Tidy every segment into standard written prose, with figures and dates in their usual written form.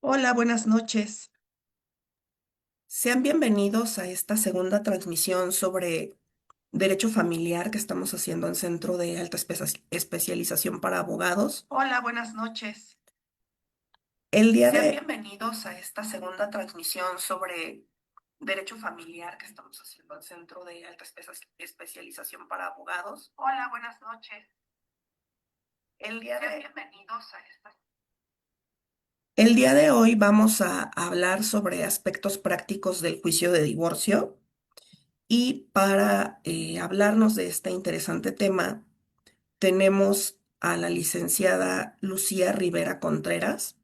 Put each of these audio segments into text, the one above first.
Hola, buenas noches. Sean bienvenidos a esta segunda transmisión sobre derecho familiar que estamos haciendo en Centro de Alta Especialización para Abogados. Hola, buenas noches. Sean bienvenidos a esta segunda transmisión sobre derecho familiar que estamos haciendo en Centro de Alta Especialización para Abogados. Hola, buenas noches. Sean bienvenidos a esta. El día de hoy vamos a hablar sobre aspectos prácticos del juicio de divorcio. Y para hablarnos de este interesante tema, tenemos a la licenciada Lucía Rivera Contreras.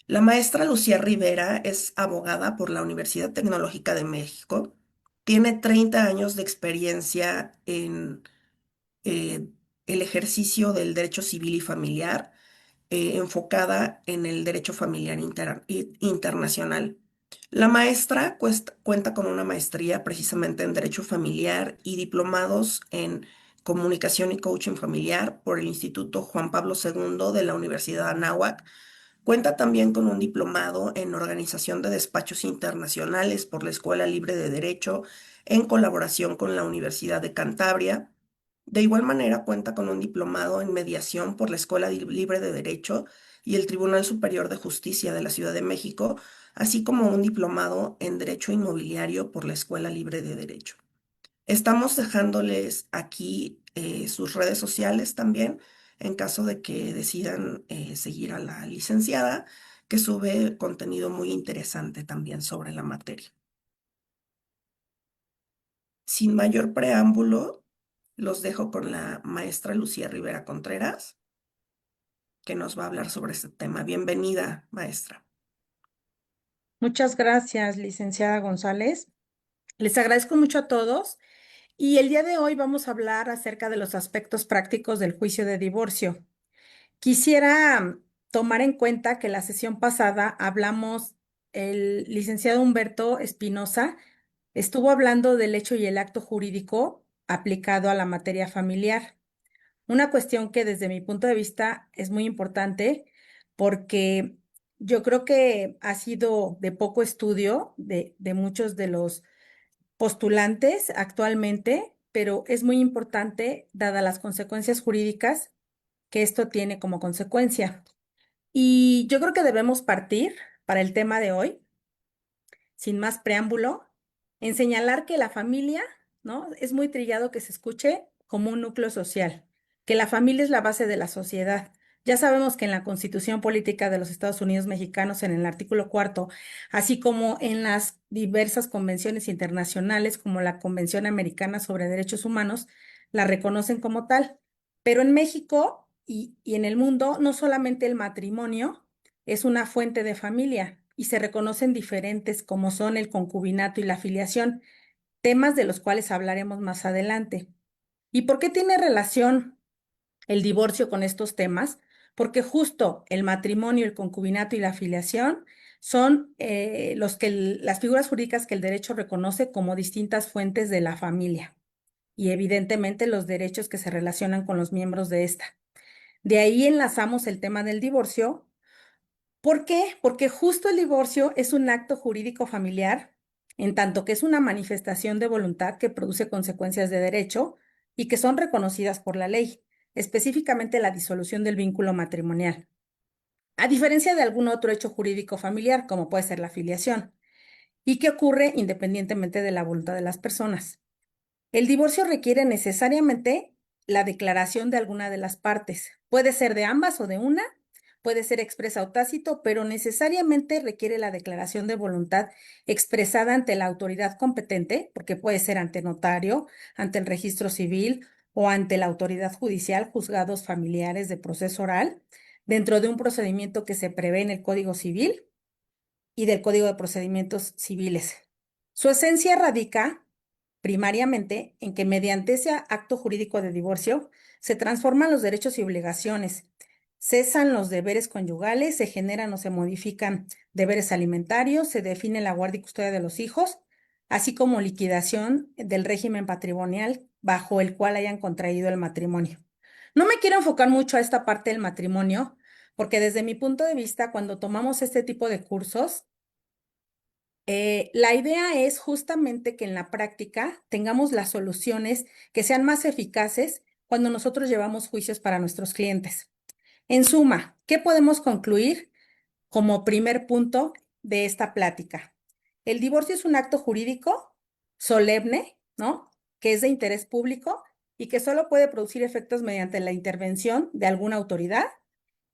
La maestra Lucía Rivera es abogada por la Universidad Tecnológica de México. Tiene 30 años de experiencia en eh, el ejercicio del derecho civil y familiar, enfocada en el derecho familiar internacional. La maestra cuenta con una maestría precisamente en Derecho Familiar y diplomados en Comunicación y Coaching Familiar por el Instituto Juan Pablo II de la Universidad Anáhuac. Cuenta también con un diplomado en Organización de Despachos Internacionales por la Escuela Libre de Derecho en colaboración con la Universidad de Cantabria. De igual manera, cuenta con un diplomado en Mediación por la Escuela Libre de Derecho y el Tribunal Superior de Justicia de la Ciudad de México, así como un diplomado en Derecho Inmobiliario por la Escuela Libre de Derecho. Estamos dejándoles aquí sus redes sociales también, en caso de que decidan seguir a la licenciada, que sube contenido muy interesante también sobre la materia. Sin mayor preámbulo, los dejo con la maestra Lucía Rivera Contreras, que nos va a hablar sobre este tema. Bienvenida, maestra. Muchas gracias, licenciada González. Les agradezco mucho a todos y el día de hoy vamos a hablar acerca de los aspectos prácticos del juicio de divorcio. Quisiera tomar en cuenta que la sesión pasada hablamos, el licenciado Humberto Espinosa estuvo hablando del hecho y el acto jurídico aplicado a la materia familiar. Una cuestión que desde mi punto de vista es muy importante porque yo creo que ha sido de poco estudio de muchos de los postulantes actualmente, pero es muy importante dadas las consecuencias jurídicas que esto tiene como consecuencia. Y yo creo que debemos partir para el tema de hoy sin más preámbulo, en señalar que la familia, ¿no? Es muy trillado que se escuche como un núcleo social, que la familia es la base de la sociedad. Ya sabemos que en la Constitución Política de los Estados Unidos Mexicanos, en el artículo cuarto, así como en las diversas convenciones internacionales, como la Convención Americana sobre Derechos Humanos, la reconocen como tal. Pero en México y en el mundo, no solamente el matrimonio es una fuente de familia y se reconocen diferentes como son el concubinato y la filiación, temas de los cuales hablaremos más adelante. ¿Y por qué tiene relación el divorcio con estos temas? Porque justo el matrimonio, el concubinato y la filiación son las figuras jurídicas que el derecho reconoce como distintas fuentes de la familia y evidentemente los derechos que se relacionan con los miembros de esta. De ahí enlazamos el tema del divorcio. ¿Por qué? Porque justo el divorcio es un acto jurídico familiar, en tanto que es una manifestación de voluntad que produce consecuencias de derecho y que son reconocidas por la ley, específicamente la disolución del vínculo matrimonial, a diferencia de algún otro hecho jurídico familiar, como puede ser la filiación, y que ocurre independientemente de la voluntad de las personas. El divorcio requiere necesariamente la declaración de alguna de las partes. Puede ser de ambas o de una, puede ser expresa o tácito, pero necesariamente requiere la declaración de voluntad expresada ante la autoridad competente, porque puede ser ante notario, ante el registro civil o ante la autoridad judicial, juzgados familiares de proceso oral, dentro de un procedimiento que se prevé en el Código Civil y del Código de Procedimientos Civiles. Su esencia radica primariamente en que mediante ese acto jurídico de divorcio se transforman los derechos y obligaciones, cesan los deberes conyugales, se generan o se modifican deberes alimentarios, se define la guardia y custodia de los hijos, así como liquidación del régimen patrimonial bajo el cual hayan contraído el matrimonio. No me quiero enfocar mucho a esta parte del matrimonio, porque desde mi punto de vista, cuando tomamos este tipo de cursos, la idea es justamente que en la práctica tengamos las soluciones que sean más eficaces cuando nosotros llevamos juicios para nuestros clientes. En suma, ¿qué podemos concluir como primer punto de esta plática? El divorcio es un acto jurídico solemne, ¿no? Que es de interés público y que solo puede producir efectos mediante la intervención de alguna autoridad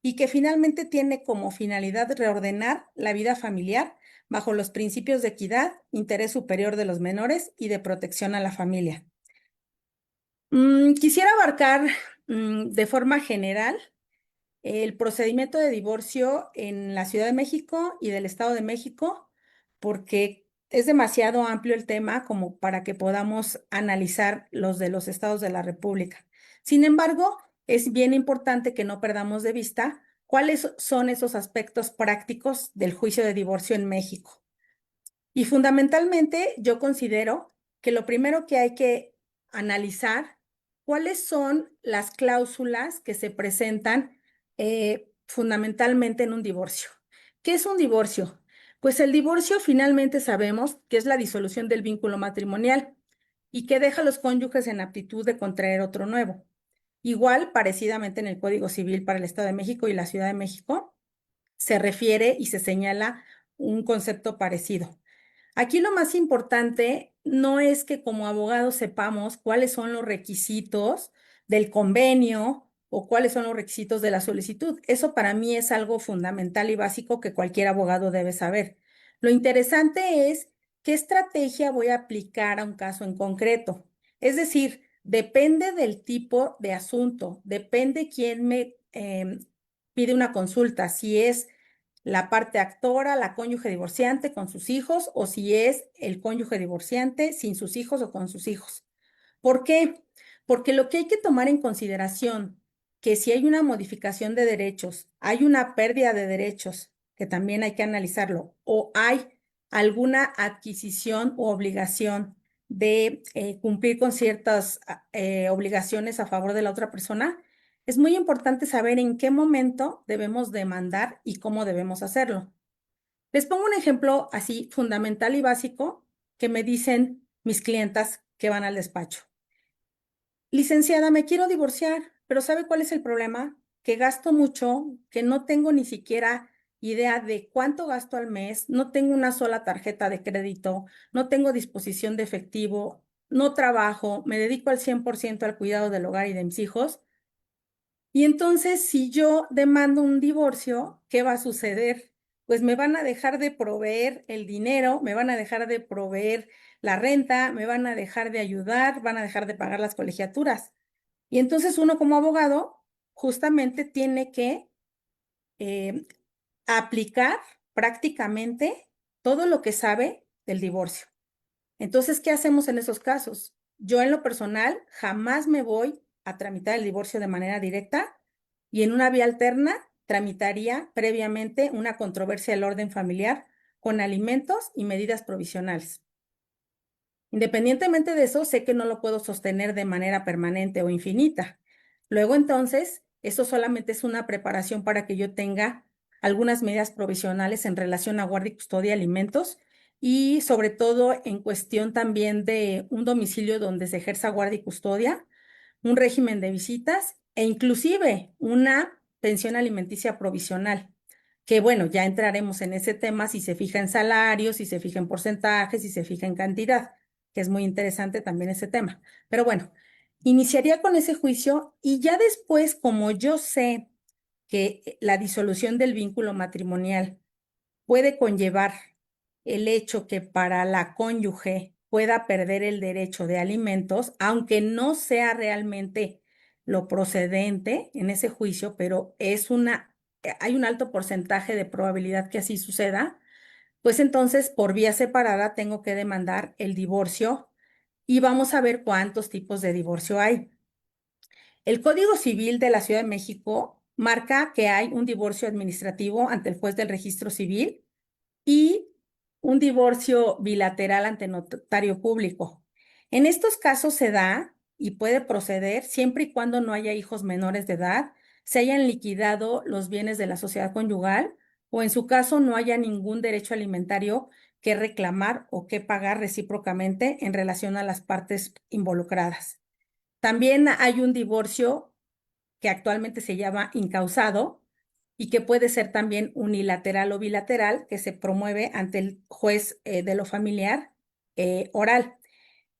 y que finalmente tiene como finalidad reordenar la vida familiar bajo los principios de equidad, interés superior de los menores y de protección a la familia. Quisiera abarcar de forma general el procedimiento de divorcio en la Ciudad de México y del Estado de México, porque es demasiado amplio el tema como para que podamos analizar los de los estados de la República. Sin embargo, es bien importante que no perdamos de vista cuáles son esos aspectos prácticos del juicio de divorcio en México. Y fundamentalmente yo considero que lo primero que hay que analizar, cuáles son las cláusulas que se presentan fundamentalmente en un divorcio. ¿Qué es un divorcio? Pues el divorcio finalmente sabemos que es la disolución del vínculo matrimonial y que deja a los cónyuges en aptitud de contraer otro nuevo. Igual, parecidamente en el Código Civil para el Estado de México y la Ciudad de México, se refiere y se señala un concepto parecido. Aquí lo más importante no es que como abogados sepamos cuáles son los requisitos del convenio o cuáles son los requisitos de la solicitud. Eso para mí es algo fundamental y básico que cualquier abogado debe saber. Lo interesante es qué estrategia voy a aplicar a un caso en concreto. Es decir, depende del tipo de asunto, depende quién me pide una consulta, si es la parte actora, la cónyuge divorciante con sus hijos, o si es el cónyuge divorciante sin sus hijos o con sus hijos. ¿Por qué? Porque lo que hay que tomar en consideración, que si hay una modificación de derechos, hay una pérdida de derechos, que también hay que analizarlo, o hay alguna adquisición o obligación de cumplir con ciertas obligaciones a favor de la otra persona, es muy importante saber en qué momento debemos demandar y cómo debemos hacerlo. Les pongo un ejemplo así fundamental y básico que me dicen mis clientas que van al despacho. Licenciada, me quiero divorciar, pero ¿sabe cuál es el problema? Que gasto mucho, que no tengo ni siquiera idea de cuánto gasto al mes, no tengo una sola tarjeta de crédito, no tengo disposición de efectivo, no trabajo, me dedico al 100% al cuidado del hogar y de mis hijos. Y entonces, si yo demando un divorcio, ¿qué va a suceder? Pues me van a dejar de proveer el dinero, me van a dejar de proveer la renta, me van a dejar de ayudar, van a dejar de pagar las colegiaturas. Y entonces uno como abogado justamente tiene que eh, aplicar prácticamente todo lo que sabe del divorcio. Entonces, ¿qué hacemos en esos casos? Yo en lo personal jamás me voy a tramitar el divorcio de manera directa y en una vía alterna tramitaría previamente una controversia del orden familiar con alimentos y medidas provisionales. Independientemente de eso, sé que no lo puedo sostener de manera permanente o infinita. Luego, entonces, eso solamente es una preparación para que yo tenga algunas medidas provisionales en relación a guardia y custodia de alimentos y sobre todo en cuestión también de un domicilio donde se ejerza guardia y custodia, un régimen de visitas e inclusive una pensión alimenticia provisional, que bueno, ya entraremos en ese tema si se fija en salarios, si se fija en porcentajes, si se fija en cantidad, que es muy interesante también ese tema. Pero bueno, iniciaría con ese juicio y ya después, como yo sé que la disolución del vínculo matrimonial puede conllevar el hecho que para la cónyuge pueda perder el derecho de alimentos, aunque no sea realmente lo procedente en ese juicio, pero hay un alto porcentaje de probabilidad que así suceda, pues entonces por vía separada tengo que demandar el divorcio y vamos a ver cuántos tipos de divorcio hay. El Código Civil de la Ciudad de México marca que hay un divorcio administrativo ante el juez del registro civil y un divorcio bilateral ante notario público. En estos casos se da y puede proceder siempre y cuando no haya hijos menores de edad, se hayan liquidado los bienes de la sociedad conyugal o en su caso no haya ningún derecho alimentario que reclamar o que pagar recíprocamente en relación a las partes involucradas. También hay un divorcio que actualmente se llama incausado y que puede ser también unilateral o bilateral, que se promueve ante el juez de lo familiar oral.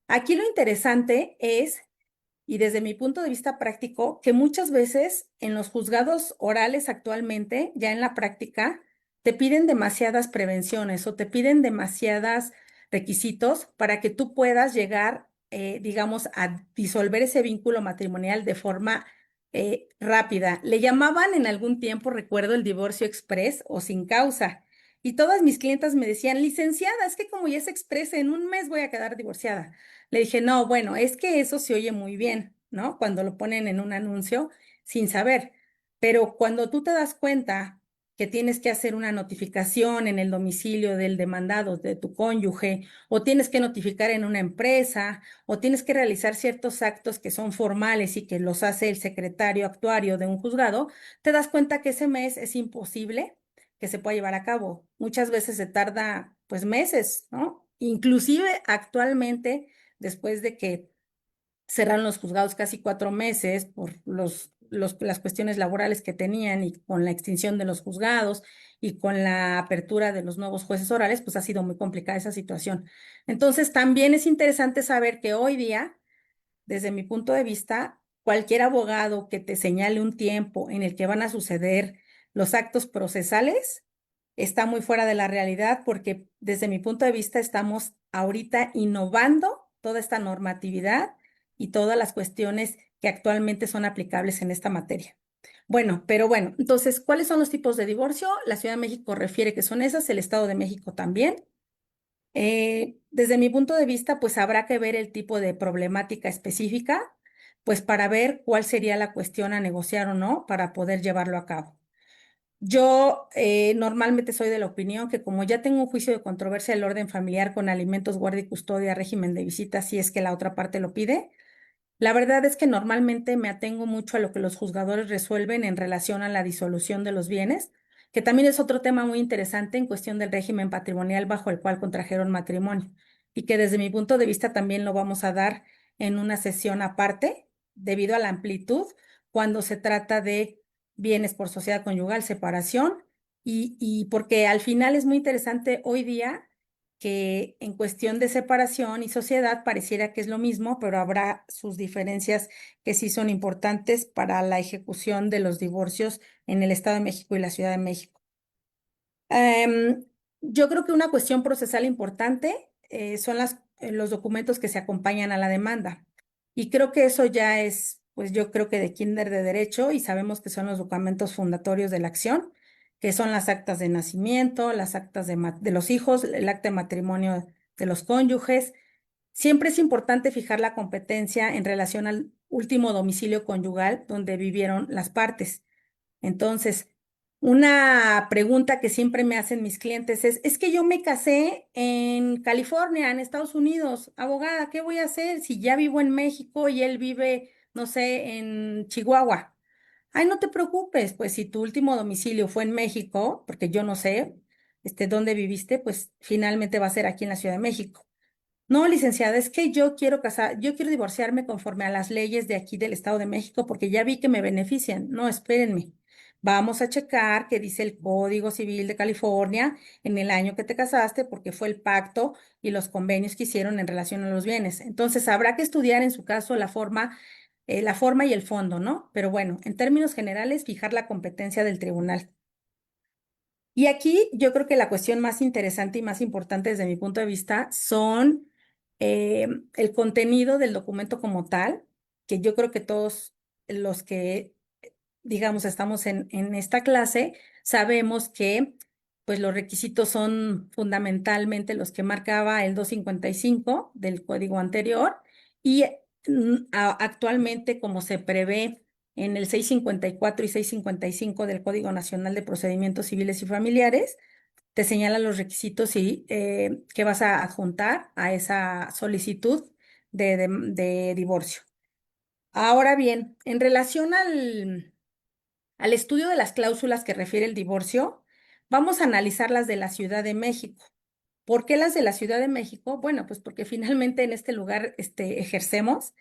Aquí lo interesante es, y desde mi punto de vista práctico, que muchas veces en los juzgados orales actualmente, ya en la práctica, te piden demasiadas prevenciones o te piden demasiadas requisitos para que tú puedas llegar, digamos, a disolver ese vínculo matrimonial de forma rápida. Le llamaban en algún tiempo, recuerdo, el divorcio express o sin causa. Y todas mis clientas me decían, licenciada, es que como ya es express, en un mes voy a quedar divorciada. Le dije, no, bueno, es que eso se oye muy bien, ¿no? Cuando lo ponen en un anuncio sin saber. Pero cuando tú te das cuenta que tienes que hacer una notificación en el domicilio del demandado, de tu cónyuge, o tienes que notificar en una empresa, o tienes que realizar ciertos actos que son formales y que los hace el secretario actuario de un juzgado, te das cuenta que ese mes es imposible que se pueda llevar a cabo. Muchas veces se tarda pues meses, ¿no? Inclusive actualmente después de que cerraron los juzgados casi 4 meses por las cuestiones laborales que tenían y con la extinción de los juzgados y con la apertura de los nuevos jueces orales, pues ha sido muy complicada esa situación. Entonces, también es interesante saber que hoy día, desde mi punto de vista, cualquier abogado que te señale un tiempo en el que van a suceder los actos procesales está muy fuera de la realidad porque desde mi punto de vista estamos ahorita innovando toda esta normatividad y todas las cuestiones que actualmente son aplicables en esta materia. Bueno, pero bueno, entonces, ¿cuáles son los tipos de divorcio? La Ciudad de México refiere que son esas, el Estado de México también. Desde mi punto de vista, pues habrá que ver el tipo de problemática específica, pues para ver cuál sería la cuestión a negociar o no para poder llevarlo a cabo. Yo normalmente soy de la opinión que como ya tengo un juicio de controversia del orden familiar con alimentos, guardia y custodia, régimen de visitas, si es que la otra parte lo pide, la verdad es que normalmente me atengo mucho a lo que los juzgadores resuelven en relación a la disolución de los bienes, que también es otro tema muy interesante en cuestión del régimen patrimonial bajo el cual contrajeron matrimonio y que desde mi punto de vista también lo vamos a dar en una sesión aparte debido a la amplitud cuando se trata de bienes por sociedad conyugal, separación y porque al final es muy interesante hoy día que en cuestión de separación y sociedad pareciera que es lo mismo, pero habrá sus diferencias que sí son importantes para la ejecución de los divorcios en el Estado de México y la Ciudad de México. Em, yo creo que una cuestión procesal importante son los documentos que se acompañan a la demanda. Y creo que eso ya es, pues yo creo que de kinder de derecho y sabemos que son los documentos fundatorios de la acción, que son las actas de nacimiento, las actas de los hijos, el acta de matrimonio de los cónyuges. Siempre es importante fijar la competencia en relación al último domicilio conyugal donde vivieron las partes. Entonces, una pregunta que siempre me hacen mis clientes es que yo me casé en California, en Estados Unidos. Abogada, ¿qué voy a hacer si ya vivo en México y él vive, no sé, en Chihuahua? Ay, no te preocupes, pues si tu último domicilio fue en México, porque yo no sé, dónde viviste, pues finalmente va a ser aquí en la Ciudad de México. No, licenciada, es que yo quiero divorciarme conforme a las leyes de aquí del Estado de México porque ya vi que me benefician. No, espérenme. Vamos a checar qué dice el Código Civil de California en el año que te casaste porque fue el pacto y los convenios que hicieron en relación a los bienes. Entonces, habrá que estudiar en su caso la forma y el fondo, ¿no? Pero bueno, en términos generales, fijar la competencia del tribunal. Y aquí yo creo que la cuestión más interesante y más importante desde mi punto de vista son el contenido del documento como tal, que yo creo que todos los que, digamos, estamos en esta clase, sabemos que pues los requisitos son fundamentalmente los que marcaba el 255 del código anterior y actualmente como se prevé en el 654 y 655 del Código Nacional de Procedimientos Civiles y Familiares, te señala los requisitos y que vas a adjuntar a esa solicitud de divorcio. Ahora bien, en relación al estudio de las cláusulas que refiere el divorcio, vamos a analizar las de la Ciudad de México. ¿Por qué las de la Ciudad de México? Bueno, pues porque finalmente en este lugar ejercemos,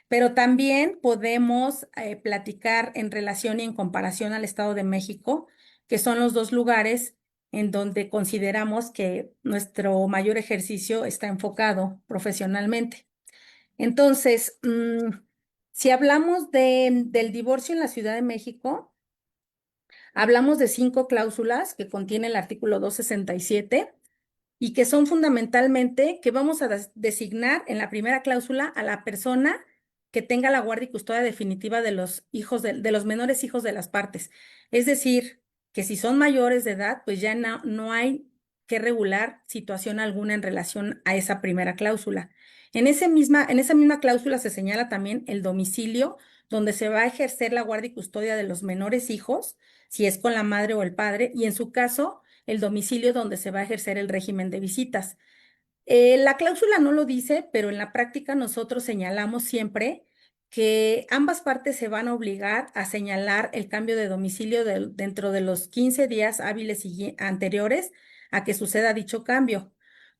pero también podemos platicar en relación y en comparación al Estado de México, que son los dos lugares en donde consideramos que nuestro mayor ejercicio está enfocado profesionalmente. Entonces, si hablamos del divorcio en la Ciudad de México, hablamos de 5 cláusulas que contiene el artículo 267 y que son fundamentalmente que vamos a designar en la primera cláusula a la persona que tenga la guardia y custodia definitiva de los hijos de los menores hijos de las partes. Es decir, que si son mayores de edad, pues ya no hay que regular situación alguna en relación a esa primera cláusula. En esa misma cláusula se señala también el domicilio donde se va a ejercer la guardia y custodia de los menores hijos, si es con la madre o el padre, y en su caso, el domicilio donde se va a ejercer el régimen de visitas. La cláusula no lo dice, pero en la práctica nosotros señalamos siempre que ambas partes se van a obligar a señalar el cambio de domicilio dentro de los 15 días hábiles anteriores a que suceda dicho cambio,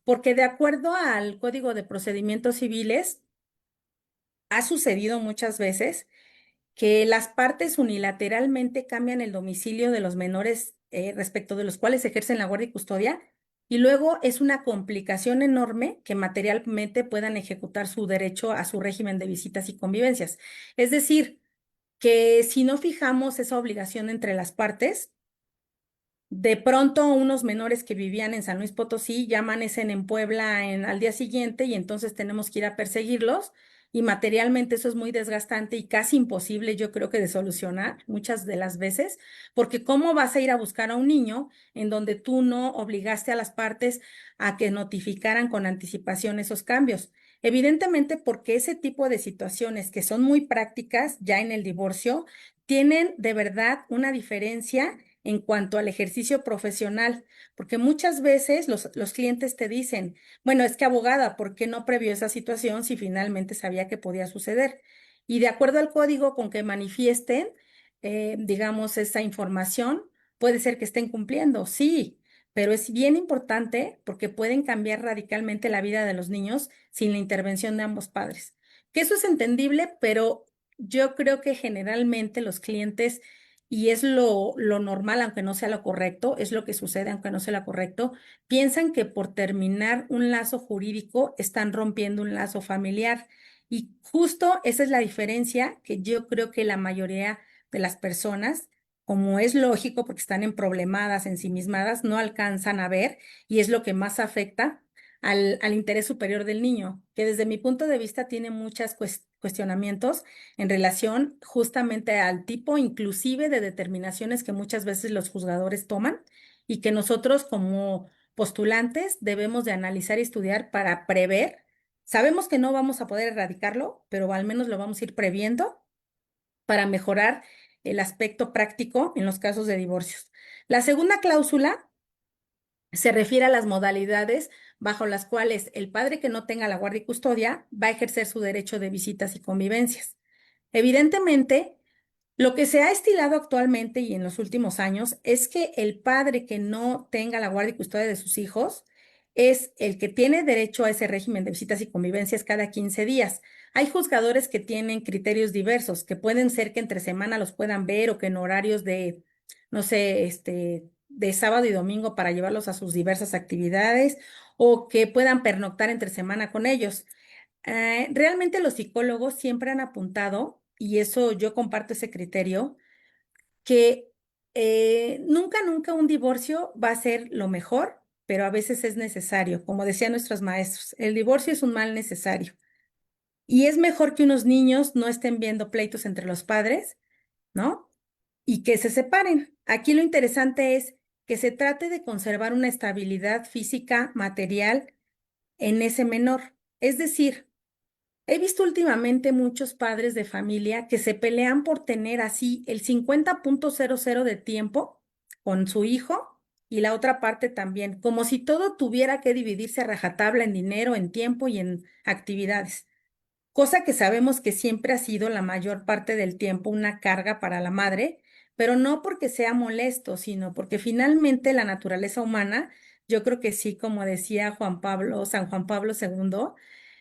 porque de acuerdo al Código de Procedimientos Civiles, ha sucedido muchas veces que las partes unilateralmente cambian el domicilio de los menores respecto de los cuales ejercen la guardia y custodia, y luego es una complicación enorme que materialmente puedan ejecutar su derecho a su régimen de visitas y convivencias. Es decir, que si no fijamos esa obligación entre las partes, de pronto unos menores que vivían en San Luis Potosí ya amanecen en Puebla al día siguiente y entonces tenemos que ir a perseguirlos y materialmente eso es muy desgastante y casi imposible yo creo que de solucionar muchas de las veces, porque ¿cómo vas a ir a buscar a un niño en donde tú no obligaste a las partes a que notificaran con anticipación esos cambios? Evidentemente porque ese tipo de situaciones que son muy prácticas ya en el divorcio tienen de verdad una diferencia en cuanto al ejercicio profesional, porque muchas veces los clientes te dicen, bueno, es que abogada, ¿por qué no previó esa situación si finalmente sabía que podía suceder? Y de acuerdo al código con que manifiesten, digamos, esa información, puede ser que estén cumpliendo, sí, pero es bien importante porque pueden cambiar radicalmente la vida de los niños sin la intervención de ambos padres. Que eso es entendible, pero yo creo que generalmente los clientes y es lo normal, aunque no sea lo correcto, es lo que sucede, aunque no sea lo correcto, piensan que por terminar un lazo jurídico están rompiendo un lazo familiar. Y justo esa es la diferencia que yo creo que la mayoría de las personas, como es lógico, porque están en problemadas, ensimismadas, no alcanzan a ver y es lo que más afecta al interés superior del niño, que desde mi punto de vista tiene muchos cuestionamientos en relación justamente al tipo inclusive de determinaciones que muchas veces los juzgadores toman y que nosotros como postulantes debemos de analizar y estudiar para prever. Sabemos que no vamos a poder erradicarlo, pero al menos lo vamos a ir previendo para mejorar el aspecto práctico en los casos de divorcios. La segunda cláusula se refiere a las modalidades bajo las cuales el padre que no tenga la guardia y custodia va a ejercer su derecho de visitas y convivencias. Evidentemente, lo que se ha estilado actualmente y en los últimos años es que el padre que no tenga la guardia y custodia de sus hijos es el que tiene derecho a ese régimen de visitas y convivencias cada 15 días. Hay juzgadores que tienen criterios diversos, que pueden ser que entre semana los puedan ver o que en horarios de, no sé, de sábado y domingo para llevarlos a sus diversas actividades o que puedan pernoctar entre semana con ellos. Realmente los psicólogos siempre han apuntado, y eso yo comparto ese criterio, que nunca un divorcio va a ser lo mejor, pero a veces es necesario. Como decían nuestros maestros, el divorcio es un mal necesario. Y es mejor que unos niños no estén viendo pleitos entre los padres, ¿no? Y que se separen. Aquí lo interesante es que se trate de conservar una estabilidad física, material en ese menor. Es decir, he visto últimamente muchos padres de familia que se pelean por tener así el 50,00 de tiempo con su hijo y la otra parte también, como si todo tuviera que dividirse a rajatabla en dinero, en tiempo y en actividades, cosa que sabemos que siempre ha sido la mayor parte del tiempo una carga para la madre, pero no porque sea molesto, sino porque finalmente la naturaleza humana, yo creo que sí, como decía San Juan Pablo II,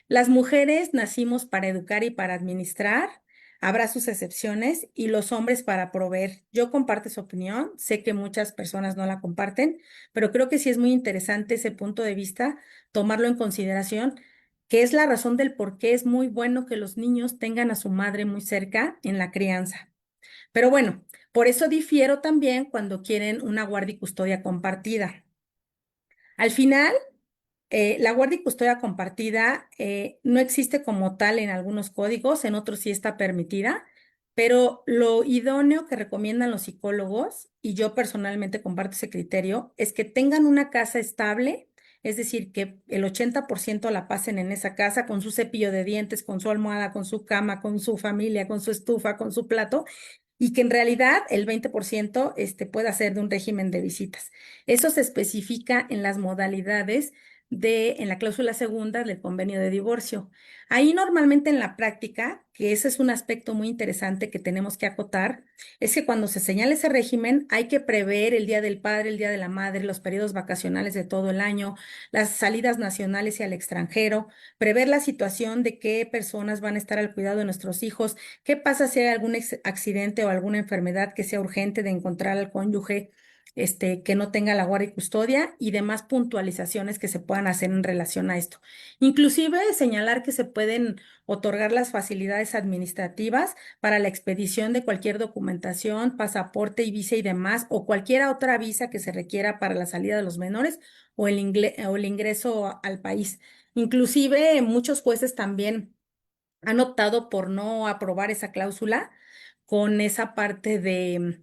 las mujeres nacimos para educar y para administrar, habrá sus excepciones, y los hombres para proveer. Yo comparto su opinión, sé que muchas personas no la comparten, pero creo que sí es muy interesante ese punto de vista, tomarlo en consideración, que es la razón del por qué es muy bueno que los niños tengan a su madre muy cerca en la crianza. Pero bueno, por eso difiero también cuando quieren una guardia y custodia compartida. Al final, la guardia y custodia compartida no existe como tal en algunos códigos, en otros sí está permitida, pero lo idóneo que recomiendan los psicólogos, y yo personalmente comparto ese criterio, es que tengan una casa estable, es decir, que el 80% la pasen en esa casa con su cepillo de dientes, con su almohada, con su cama, con su familia, con su estufa, con su plato, y que en realidad el 20% pueda ser de un régimen de visitas. Eso se especifica en las modalidades en la cláusula segunda del convenio de divorcio. Ahí normalmente en la práctica, que ese es un aspecto muy interesante que tenemos que acotar, es que cuando se señala ese régimen hay que prever el día del padre, el día de la madre, los periodos vacacionales de todo el año, las salidas nacionales y al extranjero, prever la situación de qué personas van a estar al cuidado de nuestros hijos, qué pasa si hay algún accidente o alguna enfermedad que sea urgente de encontrar al cónyuge que no tenga la guardia y custodia, y demás puntualizaciones que se puedan hacer en relación a esto. Inclusive señalar que se pueden otorgar las facilidades administrativas para la expedición de cualquier documentación, pasaporte y visa y demás, o cualquier otra visa que se requiera para la salida de los menores o el ingreso al país. Inclusive muchos jueces también han optado por no aprobar esa cláusula con esa parte de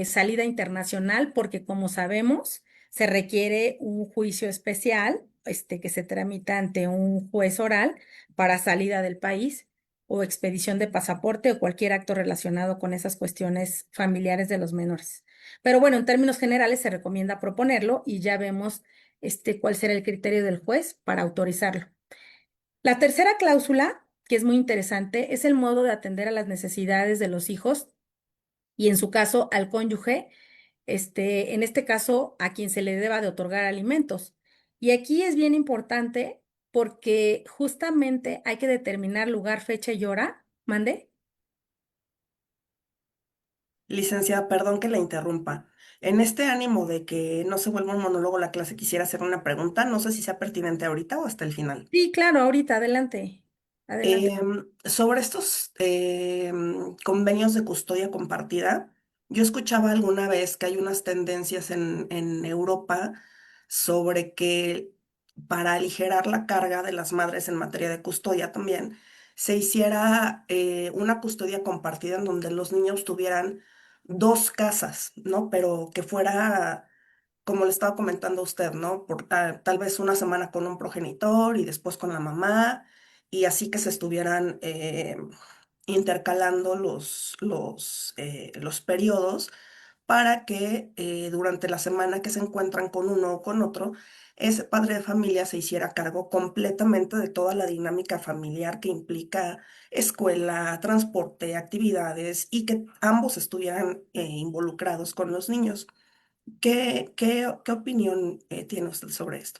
salida internacional, porque como sabemos, se requiere un juicio especial, que se tramita ante un juez oral para salida del país o expedición de pasaporte o cualquier acto relacionado con esas cuestiones familiares de los menores. Pero bueno, en términos generales se recomienda proponerlo y ya vemos cuál será el criterio del juez para autorizarlo. La tercera cláusula, que es muy interesante, es el modo de atender a las necesidades de los hijos y en su caso al cónyuge, en este caso a quien se le deba de otorgar alimentos. Y aquí es bien importante porque justamente hay que determinar lugar, fecha y hora. ¿Mande? Licenciada, perdón que la interrumpa. En este ánimo de que no se vuelva un monólogo la clase, quisiera hacer una pregunta. No sé si sea pertinente ahorita o hasta el final. Sí, claro, ahorita, adelante. Adelante. Sobre estos convenios de custodia compartida, yo escuchaba alguna vez que hay unas tendencias en Europa sobre que para aligerar la carga de las madres en materia de custodia también, se hiciera una custodia compartida en donde los niños tuvieran dos casas, ¿no? Pero que fuera como le estaba comentando a usted, ¿no? Por tal vez una semana con un progenitor y después con la mamá, y así que se estuvieran intercalando los periodos para que durante la semana que se encuentran con uno o con otro, ese padre de familia se hiciera cargo completamente de toda la dinámica familiar que implica escuela, transporte, actividades y que ambos estuvieran involucrados con los niños. ¿Qué opinión tiene usted sobre esto?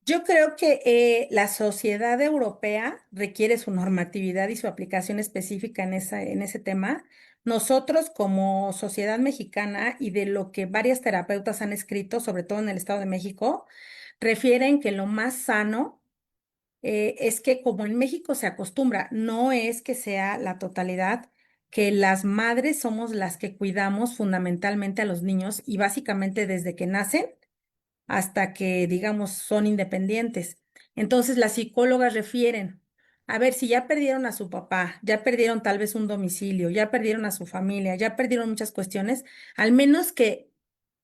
Yo creo que la sociedad europea requiere su normatividad y su aplicación específica en ese tema. Nosotros como sociedad mexicana y de lo que varias terapeutas han escrito, sobre todo en el Estado de México, refieren que lo más sano es que como en México se acostumbra, no es que sea la totalidad, que las madres somos las que cuidamos fundamentalmente a los niños y básicamente desde que nacen hasta que, digamos, son independientes. Entonces, las psicólogas refieren, a ver, si ya perdieron a su papá, ya perdieron tal vez un domicilio, ya perdieron a su familia, ya perdieron muchas cuestiones, al menos que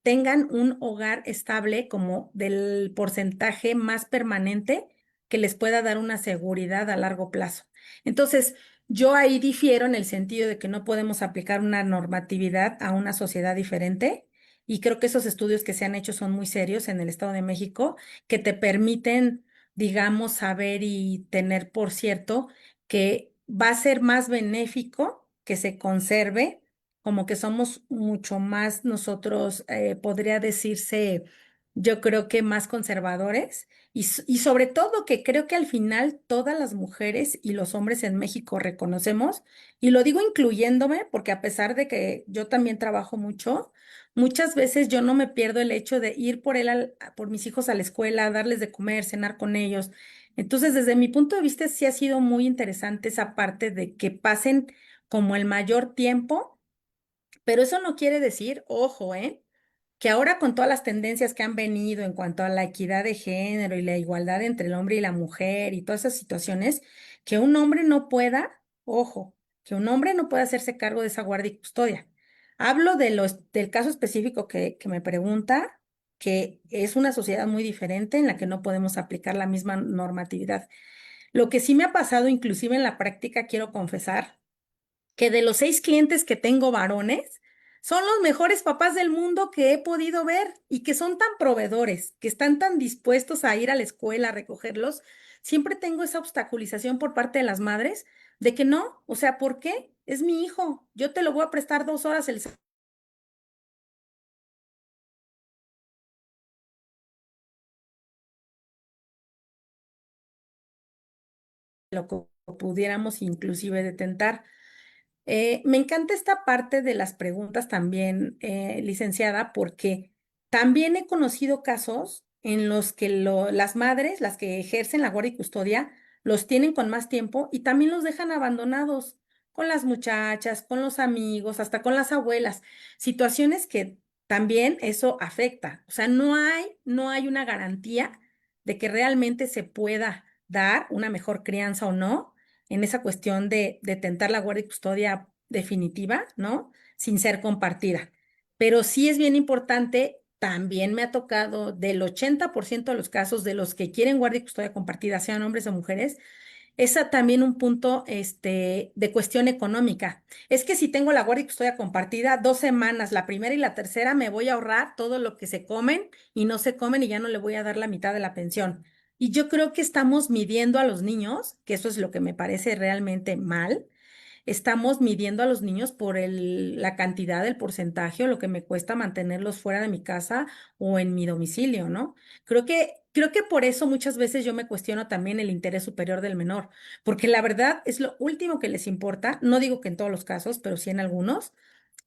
tengan un hogar estable como del porcentaje más permanente que les pueda dar una seguridad a largo plazo. Entonces, yo ahí difiero en el sentido de que no podemos aplicar una normatividad a una sociedad diferente, y creo que esos estudios que se han hecho son muy serios en el Estado de México, que te permiten, digamos, saber y tener por cierto que va a ser más benéfico que se conserve como que somos mucho más nosotros, podría decirse, yo creo que más conservadores y sobre todo que creo que al final todas las mujeres y los hombres en México reconocemos, y lo digo incluyéndome, porque a pesar de que yo también trabajo mucho, muchas veces yo no me pierdo el hecho de ir por por mis hijos a la escuela, darles de comer, cenar con ellos. Entonces, desde mi punto de vista, sí ha sido muy interesante esa parte de que pasen como el mayor tiempo, pero eso no quiere decir, ojo, que ahora con todas las tendencias que han venido en cuanto a la equidad de género y la igualdad entre el hombre y la mujer y todas esas situaciones, que un hombre no pueda, ojo, que un hombre no pueda hacerse cargo de esa guardia y custodia. Hablo del caso específico que me pregunta, que es una sociedad muy diferente en la que no podemos aplicar la misma normatividad. Lo que sí me ha pasado, inclusive en la práctica, quiero confesar, que de los 6 clientes que tengo varones, son los mejores papás del mundo que he podido ver y que son tan proveedores, que están tan dispuestos a ir a la escuela a recogerlos. Siempre tengo esa obstaculización por parte de las madres de que no, o sea, ¿por qué? Es mi hijo, yo te lo voy a prestar 2 horas el lo que pudiéramos inclusive detentar. Me encanta esta parte de las preguntas también, licenciada, porque también he conocido casos en los que las madres, las que ejercen la guardia y custodia, los tienen con más tiempo y también los dejan abandonados con las muchachas, con los amigos, hasta con las abuelas. Situaciones que también eso afecta. O sea, no hay una garantía de que realmente se pueda dar una mejor crianza o no en esa cuestión de tentar la guardia y custodia definitiva, ¿no? Sin ser compartida. Pero sí es bien importante, también me ha tocado del 80% de los casos de los que quieren guardia y custodia compartida, sean hombres o mujeres, es también un punto de cuestión económica. Es que si tengo la guardia y custodia compartida, 2 semanas, la primera y la tercera, me voy a ahorrar todo lo que se comen y no se comen y ya no le voy a dar la mitad de la pensión. Y yo creo que estamos midiendo a los niños, que eso es lo que me parece realmente mal. Estamos midiendo a los niños por la cantidad, el porcentaje o lo que me cuesta mantenerlos fuera de mi casa o en mi domicilio, ¿no? Creo que por eso muchas veces yo me cuestiono también el interés superior del menor, porque la verdad es lo último que les importa, no digo que en todos los casos, pero sí en algunos,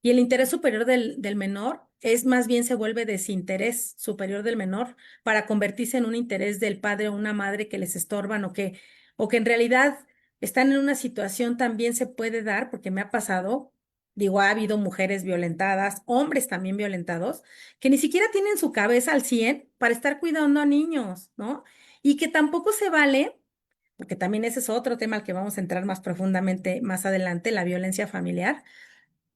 y el interés superior del menor es más bien se vuelve desinterés superior del menor para convertirse en un interés del padre o una madre que les estorban o que en realidad están en una situación también se puede dar, porque me ha pasado, digo, ha habido mujeres violentadas, hombres también violentados, que ni siquiera tienen su cabeza al 100 para estar cuidando a niños, ¿no? Y que tampoco se vale, porque también ese es otro tema al que vamos a entrar más profundamente más adelante, la violencia familiar,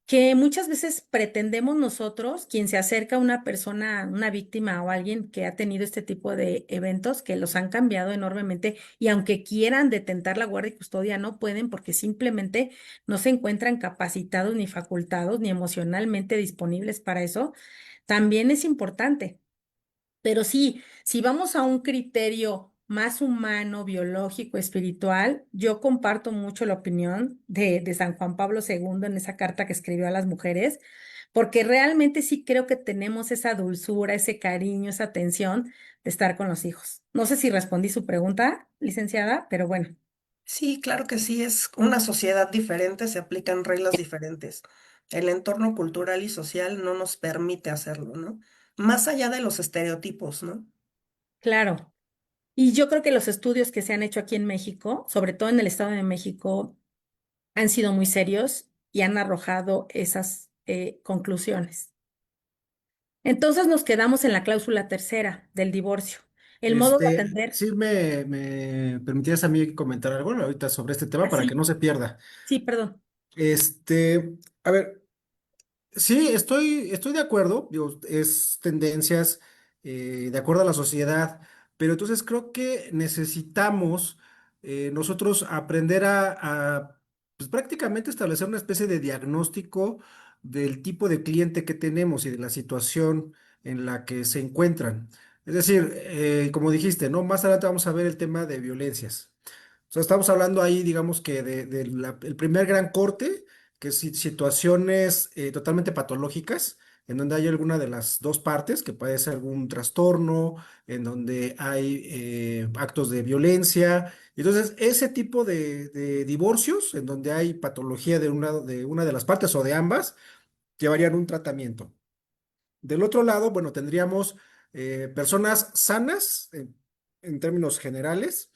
que muchas veces pretendemos nosotros, quien se acerca a una persona, una víctima o alguien que ha tenido este tipo de eventos que los han cambiado enormemente y aunque quieran detentar la guardia y custodia, no pueden porque simplemente no se encuentran capacitados ni facultados ni emocionalmente disponibles para eso, también es importante. Pero sí, si vamos a un criterio más humano, biológico, espiritual, yo comparto mucho la opinión de San Juan Pablo II en esa carta que escribió a las mujeres, porque realmente sí creo que tenemos esa dulzura, ese cariño, esa atención de estar con los hijos. No sé si respondí su pregunta, licenciada, pero bueno, Sí, claro que sí, es una sociedad diferente, se aplican reglas diferentes. El entorno cultural y social no nos permite hacerlo, ¿no? Más allá de los estereotipos, ¿no? claro. Y yo creo que los estudios que se han hecho aquí en México, sobre todo en el Estado de México, han sido muy serios y han arrojado esas conclusiones. Entonces nos quedamos en la cláusula tercera del divorcio. El modo de atender, Sí me permitías a mí comentar algo ahorita sobre este tema para que así, no se pierda. sí, perdón. A ver, sí, estoy de acuerdo, digo, es tendencias de acuerdo a la sociedad, pero entonces creo que necesitamos nosotros aprender pues prácticamente establecer una especie de diagnóstico del tipo de cliente que tenemos y de la situación en la que se encuentran. Es decir, como dijiste, ¿no? Más adelante vamos a ver el tema de violencias. O sea, estamos hablando ahí, digamos que el primer gran corte que situaciones totalmente patológicas, en donde hay alguna de las dos partes, que puede ser algún trastorno, en donde hay actos de violencia. Entonces, ese tipo de divorcios, en donde hay patología de una de las partes o de ambas, llevarían un tratamiento. Del otro lado, bueno, tendríamos personas sanas en términos generales,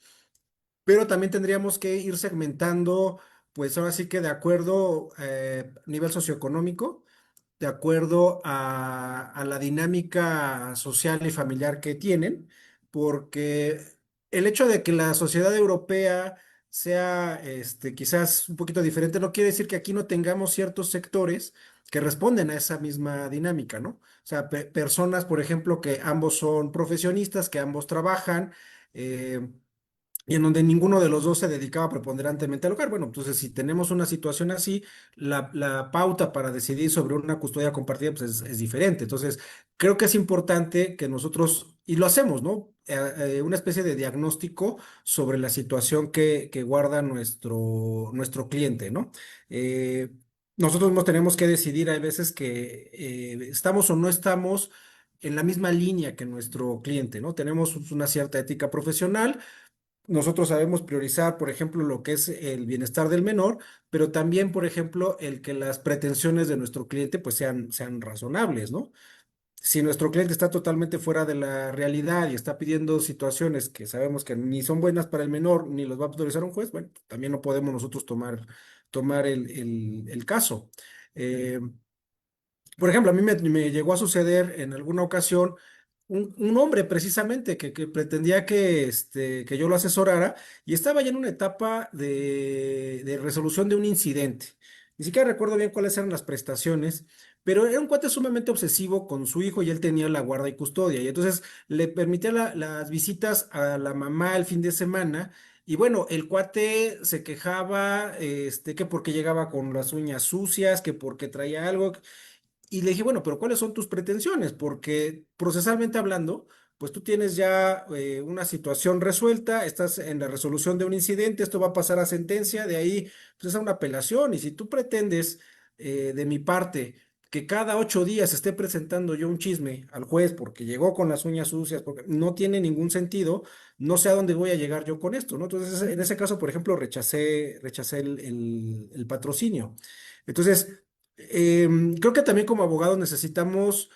pero también tendríamos que ir segmentando, pues ahora sí que de acuerdo nivel socioeconómico, de acuerdo a la dinámica social y familiar que tienen, porque el hecho de que la sociedad europea sea quizás un poquito diferente no quiere decir que aquí no tengamos ciertos sectores que responden a esa misma dinámica, ¿no? O sea, personas, por ejemplo, que ambos son profesionistas, que ambos trabajan. eh, y en donde ninguno de los dos se dedicaba preponderantemente al hogar. Bueno, entonces si tenemos una situación así, la pauta para decidir sobre una custodia compartida pues es diferente. Entonces, creo que es importante que nosotros, y lo hacemos, ¿no? Una especie de diagnóstico sobre la situación que guarda nuestro cliente, ¿no? Eh, Nosotros mismos tenemos que decidir, hay veces que estamos o no estamos en la misma línea que nuestro cliente, ¿no? Tenemos una cierta ética profesional. Nosotros sabemos priorizar, por ejemplo, lo que es el bienestar del menor, pero también, por ejemplo, el que las pretensiones de nuestro cliente pues sean razonables, ¿no? Si nuestro cliente está totalmente fuera de la realidad y está pidiendo situaciones que sabemos que ni son buenas para el menor ni los va a autorizar un juez, bueno, también no podemos nosotros tomar el caso. Eh, por ejemplo, a mí me llegó a suceder en alguna ocasión un hombre precisamente que pretendía que yo lo asesorara y estaba ya en una etapa de resolución de un incidente. Ni siquiera recuerdo bien cuáles eran las prestaciones, pero era un cuate sumamente obsesivo con su hijo y él tenía la guarda y custodia. Y entonces le permitía las visitas a la mamá el fin de semana. Y bueno, el cuate se quejaba, que porque llegaba con las uñas sucias, que porque traía algo. Y le dije, bueno, pero ¿cuáles son tus pretensiones? Porque procesalmente hablando, pues tú tienes ya una situación resuelta, estás en la resolución de un incidente, esto va a pasar a sentencia, de ahí pues es a una apelación. Y si tú pretendes de mi parte que cada 8 días esté presentando yo un chisme al juez porque llegó con las uñas sucias, porque no tiene ningún sentido, no sé a dónde voy a llegar yo con esto, ¿no? Entonces, en ese caso, por ejemplo, rechacé el patrocinio. Entonces, creo que también como abogados necesitamos,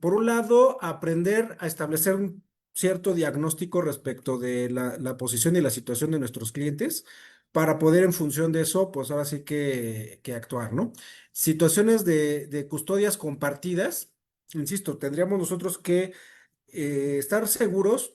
por un lado, aprender a establecer un cierto diagnóstico respecto de la posición y la situación de nuestros clientes para poder en función de eso, pues ahora sí que actuar, ¿no? Situaciones de custodias compartidas, insisto, tendríamos nosotros que estar seguros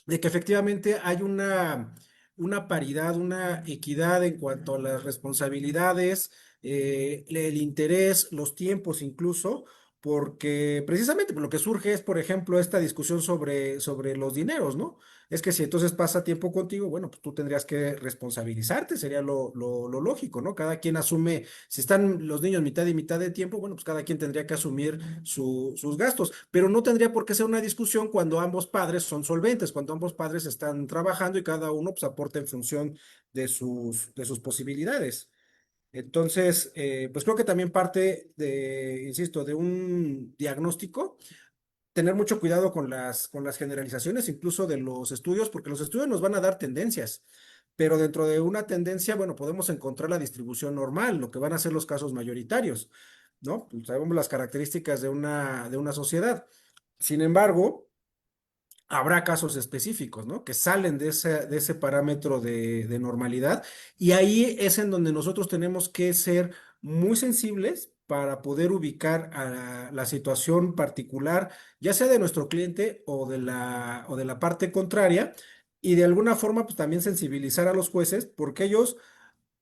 de que efectivamente hay una paridad, una equidad en cuanto a las responsabilidades, el interés, los tiempos incluso, porque precisamente lo que surge es, por ejemplo, esta discusión sobre los dineros, ¿no? Es que si entonces pasa tiempo contigo, bueno, pues tú tendrías que responsabilizarte, sería lo lógico, ¿no? Cada quien asume, si están los niños mitad y mitad de tiempo, bueno, pues cada quien tendría que asumir sus gastos, pero no tendría por qué ser una discusión cuando ambos padres son solventes, cuando ambos padres están trabajando y cada uno pues aporta en función de sus posibilidades. Entonces, pues creo que también parte insisto, de un diagnóstico, tener mucho cuidado con las generalizaciones, incluso de los estudios, porque los estudios nos van a dar tendencias, pero dentro de una tendencia, bueno, podemos encontrar la distribución normal, lo que van a ser los casos mayoritarios, ¿no? Pues sabemos las características de una sociedad. Sin embargo, habrá casos específicos, ¿no? Que salen de ese parámetro de normalidad y ahí es en donde nosotros tenemos que ser muy sensibles para poder ubicar a la situación particular, ya sea de nuestro cliente o de la parte contraria, y de alguna forma pues también sensibilizar a los jueces porque ellos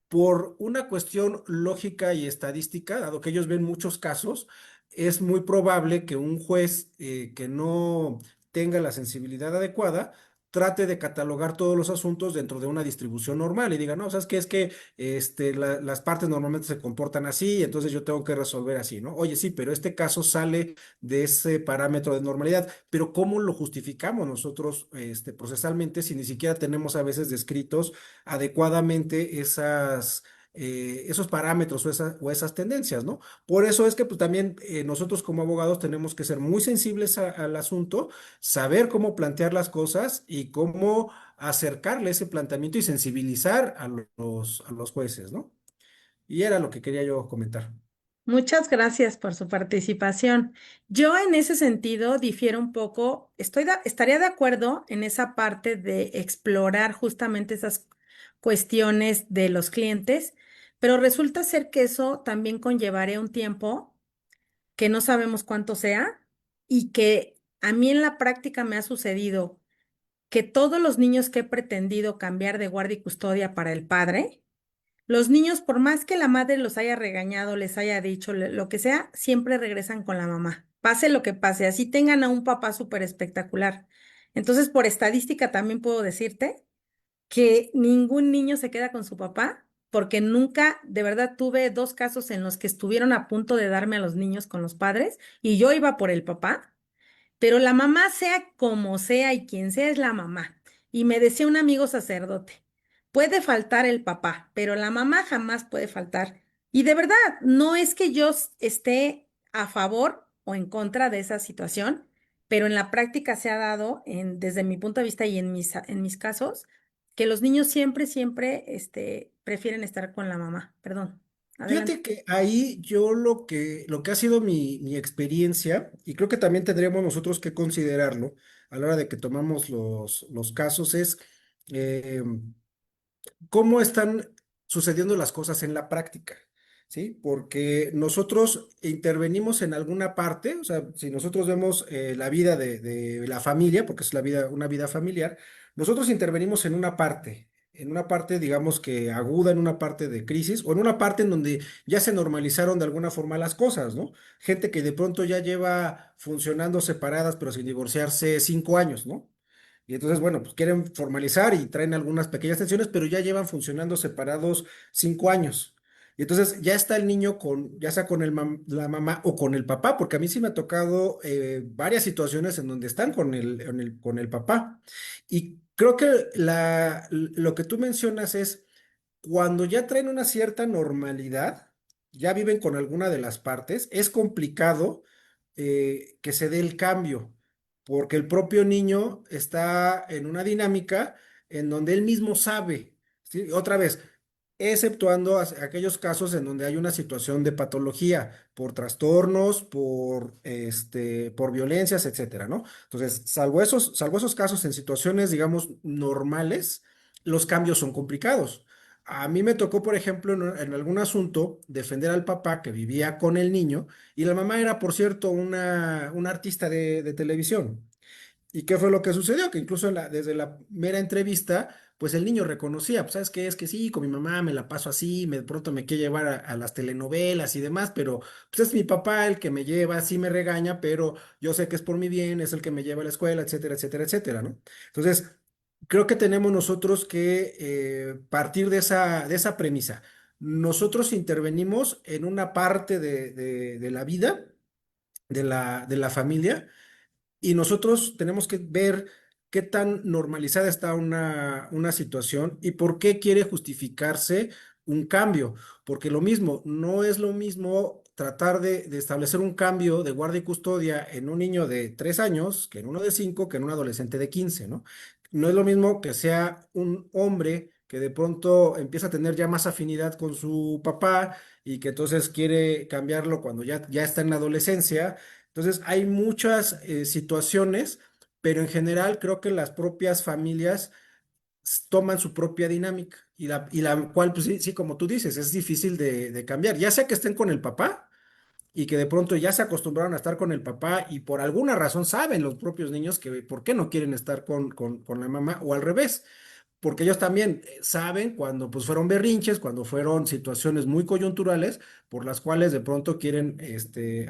por una cuestión lógica y estadística, dado que ellos ven muchos casos, es muy probable que un juez que no tenga la sensibilidad adecuada trate de catalogar todos los asuntos dentro de una distribución normal y diga, no, ¿sabes qué? Es que las partes normalmente se comportan así, entonces yo tengo que resolver así, ¿no? Oye, sí, pero este caso sale de ese parámetro de normalidad, pero ¿cómo lo justificamos nosotros procesalmente si ni siquiera tenemos a veces descritos adecuadamente esos parámetros o esas tendencias, ¿no? Por eso es que pues, también nosotros como abogados tenemos que ser muy sensibles al asunto, saber cómo plantear las cosas y cómo acercarle ese planteamiento y sensibilizar a los jueces, ¿no? Y era lo que quería yo comentar. Muchas gracias por su participación. Yo en ese sentido difiero un poco, estaría de acuerdo en esa parte de explorar justamente esas cuestiones de los clientes, pero resulta ser que eso también conllevaría un tiempo que no sabemos cuánto sea y que a mí en la práctica me ha sucedido que todos los niños que he pretendido cambiar de guardia y custodia para el padre, los niños, por más que la madre los haya regañado, les haya dicho lo que sea, siempre regresan con la mamá. Pase lo que pase, así tengan a un papá súper espectacular. Entonces, por estadística también puedo decirte que ningún niño se queda con su papá, porque nunca, de verdad, tuve dos casos en los que estuvieron a punto de darme a los niños con los padres y yo iba por el papá, pero la mamá, sea como sea y quien sea, es la mamá. Y me decía un amigo sacerdote, puede faltar el papá, pero la mamá jamás puede faltar. Y de verdad, no es que yo esté a favor o en contra de esa situación, pero en la práctica se ha dado, desde mi punto de vista y en mis casos, que los niños siempre, siempre, prefieren estar con la mamá. Perdón, adelante. Fíjate que ahí yo lo que ha sido mi experiencia, y creo que también tendríamos nosotros que considerarlo a la hora de que tomamos los casos, es eh, cómo están sucediendo las cosas en la práctica, ¿sí? Porque nosotros intervenimos en alguna parte, o sea, si nosotros vemos la vida de la familia, porque es la vida, una vida familiar, nosotros intervenimos en una parte, digamos que aguda, en una parte de crisis, o en una parte en donde ya se normalizaron de alguna forma las cosas, ¿no? Gente que de pronto ya lleva funcionando separadas, pero sin divorciarse 5 años, ¿no? Y entonces, bueno, pues quieren formalizar y traen algunas pequeñas tensiones, pero ya llevan funcionando separados 5 años. Y entonces ya está el niño con, ya sea con la mamá o con el papá, porque a mí sí me ha tocado varias situaciones en donde están con el papá. Y creo que lo que tú mencionas es cuando ya traen una cierta normalidad, ya viven con alguna de las partes, es complicado que se dé el cambio, porque el propio niño está en una dinámica en donde él mismo sabe, ¿sí? Otra vez, exceptuando aquellos casos en donde hay una situación de patología por trastornos, por violencias, etcétera, ¿no? Entonces, salvo esos casos en situaciones, digamos, normales, los cambios son complicados. A mí me tocó, por ejemplo, en algún asunto, defender al papá que vivía con el niño y la mamá era, por cierto, una artista de televisión. ¿Y qué fue lo que sucedió? Que incluso desde la mera entrevista, pues el niño reconocía, pues sabes qué es que sí, con mi mamá me la paso así, de pronto me quiere llevar a las telenovelas y demás, pero pues es mi papá el que me lleva, sí me regaña, pero yo sé que es por mi bien, es el que me lleva a la escuela, etcétera, etcétera, etcétera, ¿no? Entonces, creo que tenemos nosotros que partir de esa premisa. Nosotros intervenimos en una parte de la vida de la familia y nosotros tenemos que ver qué tan normalizada está una situación y por qué quiere justificarse un cambio. Porque lo mismo, no es lo mismo tratar de establecer un cambio de guardia y custodia en un niño de 3 años que en uno de 5, que en un adolescente de 15, ¿no? No es lo mismo que sea un hombre que de pronto empieza a tener ya más afinidad con su papá y que entonces quiere cambiarlo cuando ya está en la adolescencia. Entonces, hay muchas situaciones, pero en general creo que las propias familias toman su propia dinámica y la cual, pues sí, sí, como tú dices, es difícil de cambiar, ya sea que estén con el papá y que de pronto ya se acostumbraron a estar con el papá y por alguna razón saben los propios niños que por qué no quieren estar con la mamá o al revés porque ellos también saben cuando pues fueron berrinches, cuando fueron situaciones muy coyunturales por las cuales de pronto quieren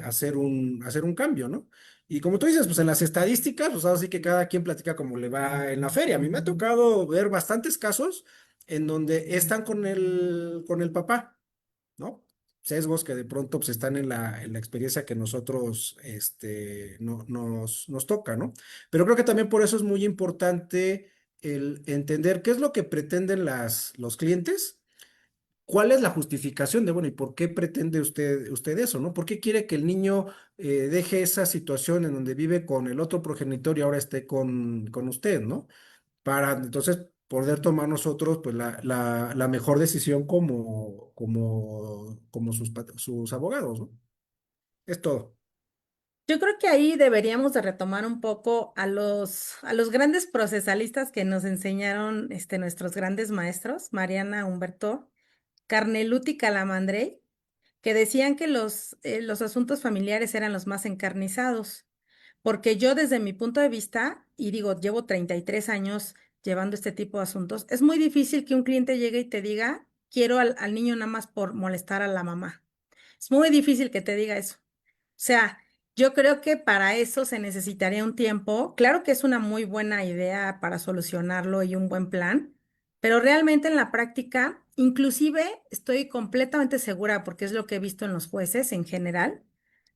hacer un cambio, ¿no? Y como tú dices, pues en las estadísticas, pues así que cada quien platica como le va en la feria. A mí me ha tocado ver bastantes casos en donde están con el papá, ¿no? Sesgos que de pronto pues, están en la experiencia que nosotros no, nos toca, ¿no? Pero creo que también por eso es muy importante el entender qué es lo que pretenden los clientes ¿cuál es la justificación de, bueno, y por qué pretende usted eso, ¿no? ¿Por qué quiere que el niño deje esa situación en donde vive con el otro progenitor y ahora esté con usted, ¿no? Para entonces poder tomar nosotros pues la mejor decisión como sus abogados, ¿no? Es todo. Yo creo que ahí deberíamos de retomar un poco a los grandes procesalistas que nos enseñaron nuestros grandes maestros, Mariana Humberto, Carneluti Calamandrei, que decían que los asuntos familiares eran los más encarnizados. Porque yo desde mi punto de vista, y digo, llevo 33 años llevando este tipo de asuntos, es muy difícil que un cliente llegue y te diga, quiero al niño nada más por molestar a la mamá. Es muy difícil que te diga eso. O sea, yo creo que para eso se necesitaría un tiempo. Claro que es una muy buena idea para solucionarlo y un buen plan, pero realmente en la práctica, inclusive estoy completamente segura, porque es lo que he visto en los jueces en general,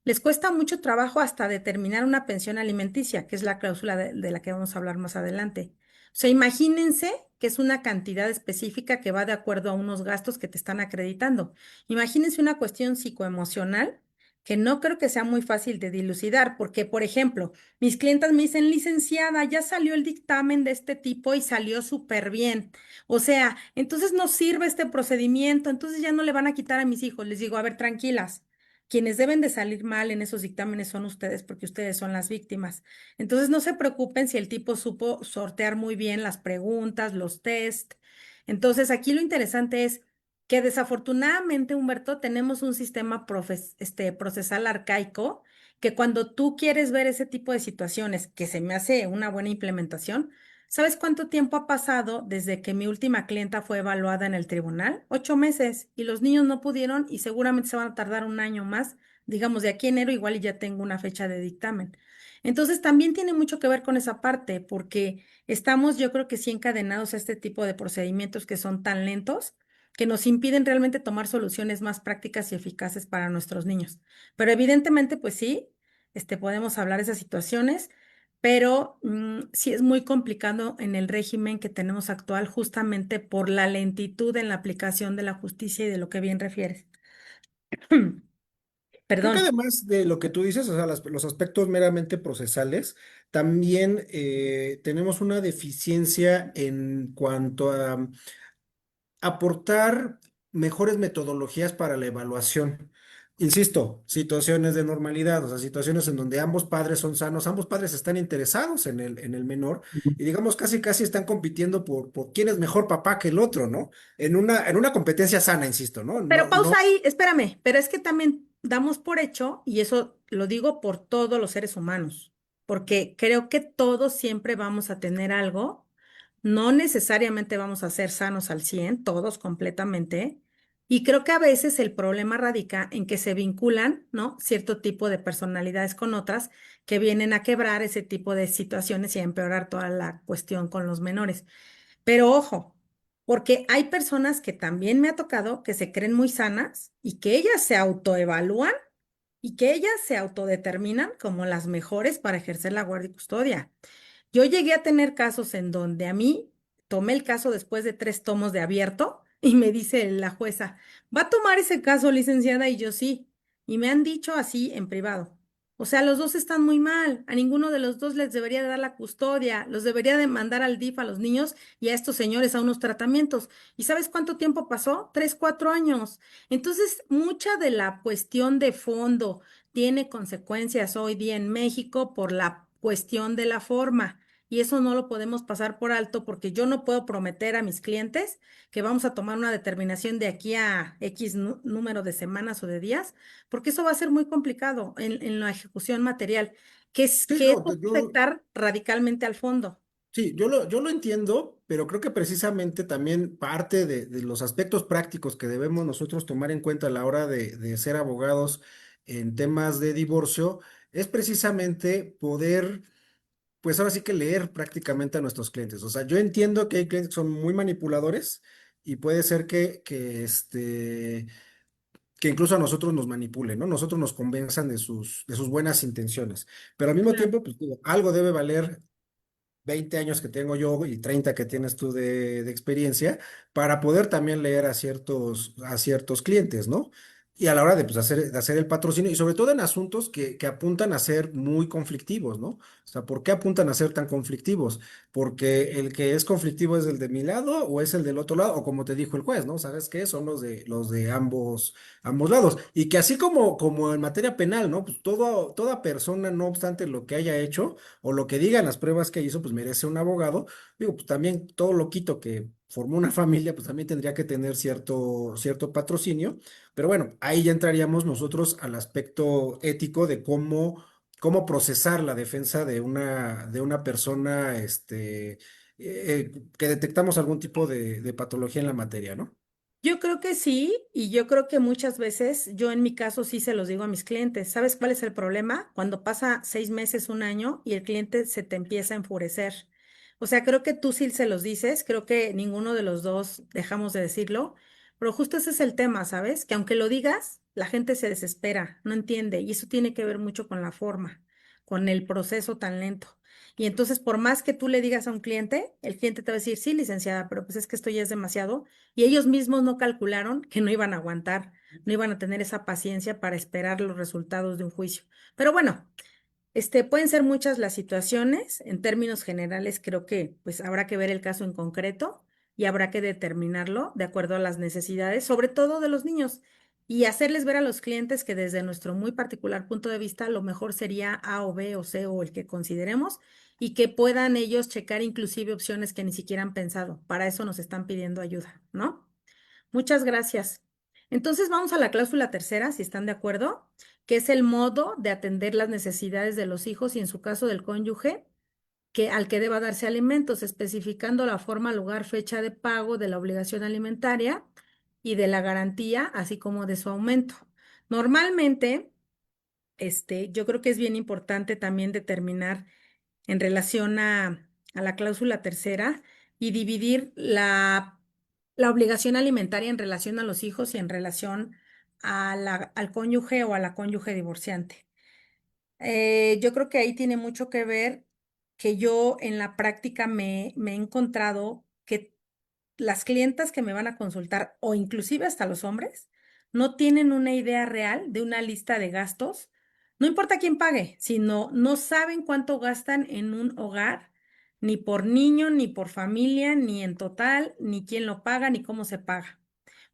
les cuesta mucho trabajo hasta determinar una pensión alimenticia, que es la cláusula de la que vamos a hablar más adelante. O sea, imagínense que es una cantidad específica que va de acuerdo a unos gastos que te están acreditando. Imagínense una cuestión psicoemocional que no creo que sea muy fácil de dilucidar, porque, por ejemplo, mis clientas me dicen, licenciada, ya salió el dictamen de este tipo y salió súper bien. O sea, entonces no sirve este procedimiento, entonces ya no le van a quitar a mis hijos. Les digo, a ver, tranquilas. Quienes deben de salir mal en esos dictámenes son ustedes porque ustedes son las víctimas. Entonces no se preocupen si el tipo supo sortear muy bien las preguntas, los test. Entonces aquí lo interesante es que desafortunadamente, Humberto, tenemos un sistema procesal arcaico que cuando tú quieres ver ese tipo de situaciones, que se me hace una buena implementación, ¿sabes cuánto tiempo ha pasado desde que mi última clienta fue evaluada en el tribunal? 8 meses y los niños no pudieron y seguramente se van a tardar un año más, digamos de aquí a enero igual y ya tengo una fecha de dictamen. Entonces también tiene mucho que ver con esa parte porque estamos yo creo que sí encadenados a este tipo de procedimientos que son tan lentos que nos impiden realmente tomar soluciones más prácticas y eficaces para nuestros niños. Pero evidentemente, pues sí, podemos hablar de esas situaciones, pero sí es muy complicado en el régimen que tenemos actual justamente por la lentitud en la aplicación de la justicia y de lo que bien refieres. Creo que Perdón. además de lo que tú dices, o sea, los aspectos meramente procesales, también tenemos una deficiencia en cuanto a aportar mejores metodologías para la evaluación. Insisto, situaciones de normalidad, o sea, situaciones en donde ambos padres son sanos, ambos padres están interesados en el menor y digamos casi casi están compitiendo por quién es mejor papá que el otro, ¿no? En una competencia sana, insisto, ¿no? Pero No, no. pausa ahí, espérame, pero es que también damos por hecho, y eso lo digo por todos los seres humanos, porque creo que todos siempre vamos a tener algo, no necesariamente vamos a ser sanos al 100 todos completamente, y creo que a veces el problema radica en que se vinculan, ¿no? Cierto tipo de personalidades con otras que vienen a quebrar ese tipo de situaciones y a empeorar toda la cuestión con los menores. Pero ojo, porque hay personas que también me ha tocado que se creen muy sanas y que ellas se autoevalúan y que ellas se autodeterminan como las mejores para ejercer la guardia y custodia. Yo llegué a tener casos en donde a mí tomé el caso después de 3 tomos de abierto y me dice la jueza, ¿va a tomar ese caso, licenciada? Y yo sí. Y me han dicho así en privado. O sea, los dos están muy mal. A ninguno de los dos les debería de dar la custodia. Los debería de mandar al DIF a los niños y a estos señores a unos tratamientos. ¿Y sabes cuánto tiempo pasó? 3, 4 años. Entonces, mucha de la cuestión de fondo tiene consecuencias hoy día en México por la cuestión de la forma. Y eso no lo podemos pasar por alto porque yo no puedo prometer a mis clientes que vamos a tomar una determinación de aquí a X número de semanas o de días, porque eso va a ser muy complicado en la ejecución material, Sí, que eso no, va a afectar radicalmente al fondo. sí, yo lo entiendo, pero creo que precisamente también parte de los aspectos prácticos que debemos nosotros tomar en cuenta a la hora de ser abogados en temas de divorcio es precisamente poder, pues ahora sí que leer prácticamente a nuestros clientes. O sea, yo entiendo que hay clientes que son muy manipuladores y puede ser que incluso a nosotros nos manipulen, ¿no? Nosotros nos convenzan de sus buenas intenciones, pero al mismo Claro. tiempo, pues digo, algo debe valer 20 años que tengo yo y 30 que tienes tú de experiencia, para poder también leer a ciertos clientes, ¿no? Y a la hora de, pues, de hacer el patrocinio, y sobre todo en asuntos que apuntan a ser muy conflictivos, ¿no? O sea, ¿por qué apuntan a ser tan conflictivos? Porque el que es conflictivo es el de mi lado o es el del otro lado, o como te dijo el juez, ¿no? ¿Sabes qué? Son los de ambos lados. Y que así como en materia penal, ¿no? Pues toda persona, no obstante lo que haya hecho, o lo que digan las pruebas que hizo, pues merece un abogado. Digo, pues también todo loquito que formó una familia, pues también tendría que tener cierto patrocinio. Pero bueno, ahí ya entraríamos nosotros al aspecto ético de cómo procesar la defensa de una persona, que detectamos algún tipo de patología en la materia, ¿no? Yo creo que sí, y yo creo que muchas veces, yo en mi caso sí se los digo a mis clientes. ¿Sabes cuál es el problema? Cuando pasa 6 meses, un año y el cliente se te empieza a enfurecer. O sea, creo que tú sí se los dices, creo que ninguno de los dos dejamos de decirlo, pero justo ese es el tema, ¿sabes? Que aunque lo digas, la gente se desespera, no entiende, y eso tiene que ver mucho con la forma, con el proceso tan lento. Y entonces, por más que tú le digas a un cliente, el cliente te va a decir, sí, licenciada, pero pues es que esto ya es demasiado y ellos mismos no calcularon que no iban a aguantar, no iban a tener esa paciencia para esperar los resultados de un juicio. Pero bueno, pueden ser muchas las situaciones. En términos generales, creo que pues habrá que ver el caso en concreto y habrá que determinarlo de acuerdo a las necesidades, sobre todo de los niños, y hacerles ver a los clientes que desde nuestro muy particular punto de vista, lo mejor sería A o B o C o el que consideremos y que puedan ellos checar inclusive opciones que ni siquiera han pensado. Para eso nos están pidiendo ayuda, ¿no? Muchas gracias. Entonces vamos a la cláusula tercera, si están de acuerdo, que es el modo de atender las necesidades de los hijos y en su caso del cónyuge, que al que deba darse alimentos, especificando la forma, lugar, fecha de pago de la obligación alimentaria y de la garantía, así como de su aumento. Normalmente, yo creo que es bien importante también determinar en relación a la cláusula tercera y dividir la obligación alimentaria en relación a los hijos y en relación al cónyuge o a la cónyuge divorciante. Yo creo que ahí tiene mucho que ver que yo en la práctica me he encontrado que las clientas que me van a consultar, o inclusive hasta los hombres, no tienen una idea real de una lista de gastos, no importa quién pague, sino no saben cuánto gastan en un hogar, ni por niño, ni por familia, ni en total, ni quién lo paga, ni cómo se paga.